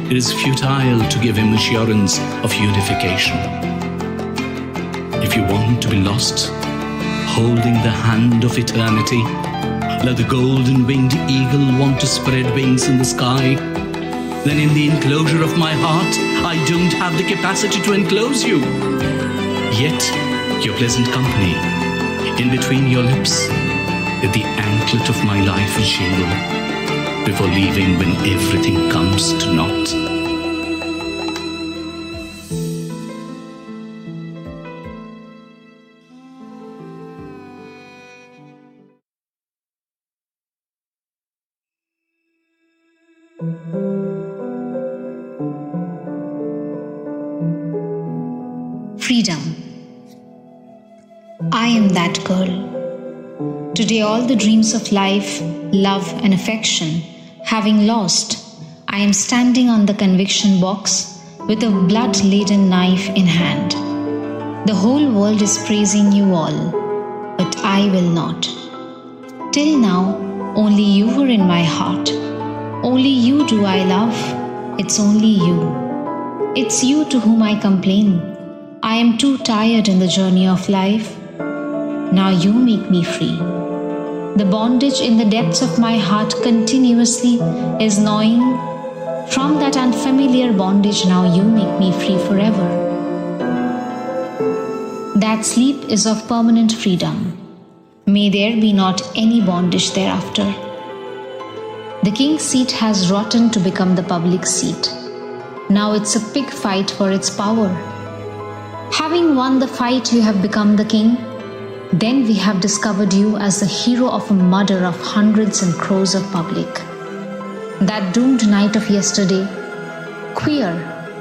it is futile to give him assurance of unification. If you want to be lost, holding the hand of eternity, like the golden-winged eagle want to spread wings in the sky, then in the enclosure of my heart, I don't have the capacity to enclose you. Yet, your pleasant company, in between your lips, is the anklet of my life jingle, before leaving when everything comes to naught. Freedom. I am that girl. Today all the dreams of life, love and affection, having lost, I am standing on the conviction box with a blood-laden knife in hand. The whole world is praising you all, but I will not. Till now, only you were in my heart. Only you do I love. It's only you. It's you to whom I complain. I am too tired in the journey of life. Now you make me free. The bondage in the depths of my heart continuously is gnawing. From that unfamiliar bondage, now you make me free forever. That sleep is of permanent freedom. May there be not any bondage thereafter. The king's seat has rotten to become the public seat. Now it's a pig fight for its power. Having won the fight, you have become the king. Then we have discovered you as the hero of a murder of hundreds and crores of public. That doomed night of yesterday, queer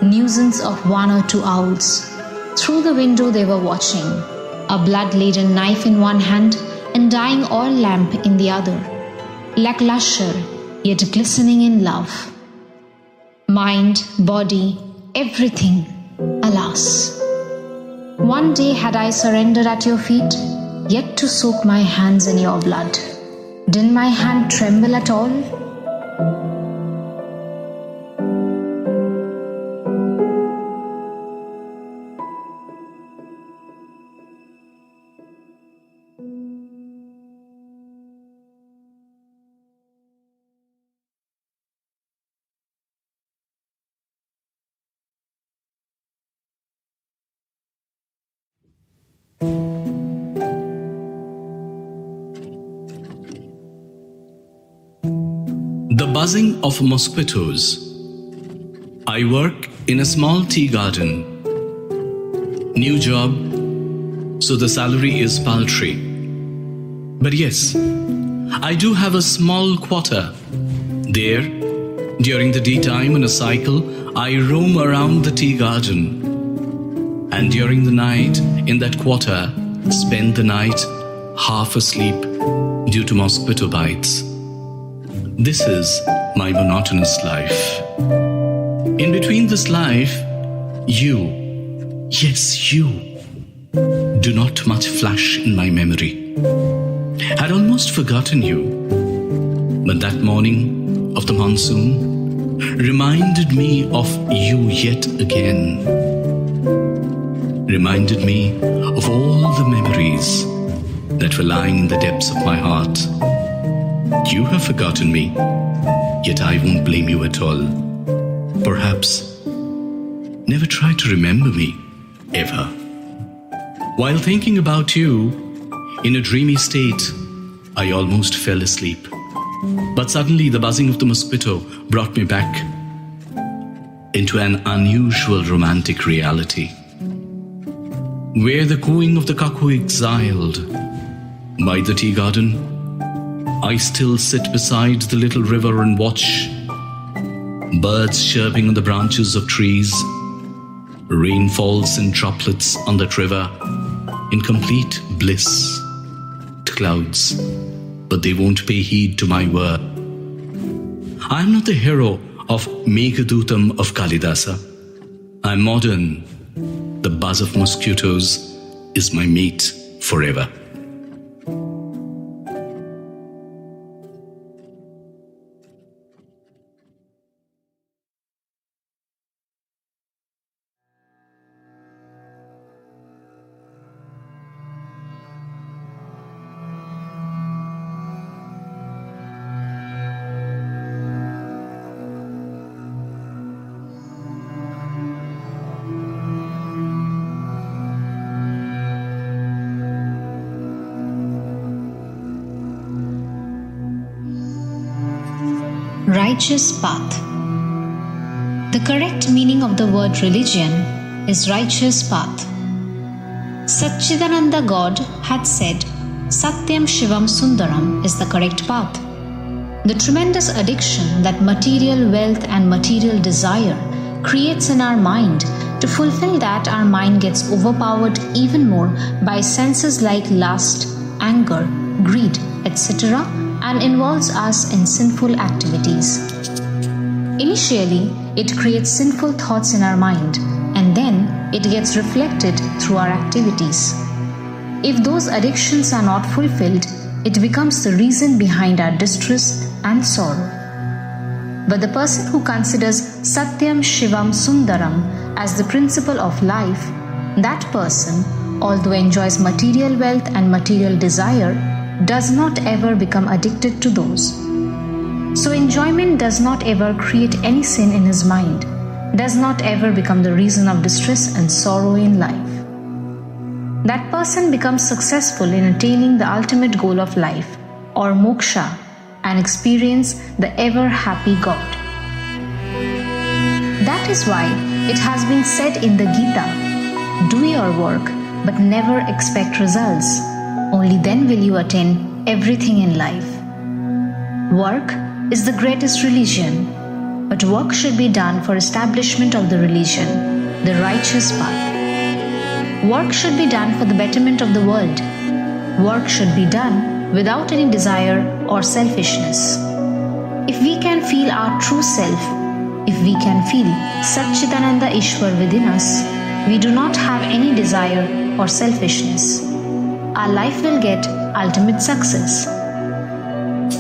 nuisance of 1 or 2 owls. Through the window they were watching, a blood-laden knife in one hand and dying oil lamp in the other, lackluster yet glistening in love. Mind, body, everything, alas. One day had I surrendered at your feet, yet to soak my hands in your blood. Didn't my hand tremble at all? The buzzing of mosquitoes. I work in a small tea garden. New job, so the salary is paltry. But yes, I do have a small quarter. There, during the daytime in a cycle, I roam around the tea garden. And during the night, in that quarter, spend the night half asleep due to mosquito bites. This is my monotonous life. In between this life, you, yes, you, do not much flash in my memory. Had almost forgotten you, but that morning of the monsoon, reminded me of you yet again, reminded me of all the memories that were lying in the depths of my heart. You have forgotten me, yet I won't blame you at all. Perhaps never try to remember me, ever. While thinking about you, in a dreamy state, I almost fell asleep. But suddenly the buzzing of the mosquito brought me back into an unusual romantic reality, where the cooing of the cuckoo exiled. By the tea garden, I still sit beside the little river and watch birds chirping on the branches of trees. Rain falls in droplets on the river in complete bliss. Clouds, but they won't pay heed to my word. I am not the hero of Meghadutam of Kalidasa. I am modern. The buzz of mosquitoes is my mate forever. Righteous path. The correct meaning of the word religion is righteous path. Satchidananda God had said, Satyam Shivam Sundaram is the correct path. The tremendous addiction that material wealth and material desire creates in our mind, to fulfill that our mind gets overpowered even more by senses like lust, anger, greed, etc., and involves us in sinful activities. Initially, it creates sinful thoughts in our mind, and then it gets reflected through our activities. If those addictions are not fulfilled, it becomes the reason behind our distress and sorrow. But the person who considers Satyam Shivam Sundaram as the principle of life, that person, although enjoys material wealth and material desire, does not ever become addicted to those. So enjoyment does not ever create any sin in his mind, does not ever become the reason of distress and sorrow in life. That person becomes successful in attaining the ultimate goal of life, or moksha, and experience the ever-happy God. That is why it has been said in the Gita, do your work but never expect results. Only then will you attain everything in life. Work is the greatest religion, but work should be done for establishment of the religion, the righteous path. Work should be done for the betterment of the world. Work should be done without any desire or selfishness. If we can feel our true self, if we can feel Satchidananda Ishwar within us, we do not have any desire or selfishness. Our life will get ultimate success.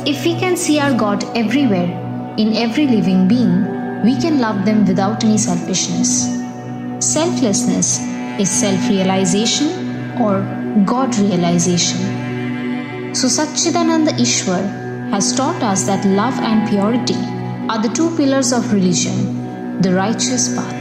If we can see our God everywhere, in every living being, we can love them without any selfishness. Selflessness is self-realization or God-realization. So Satchidananda Ishwar has taught us that love and purity are the two pillars of religion, the righteous path.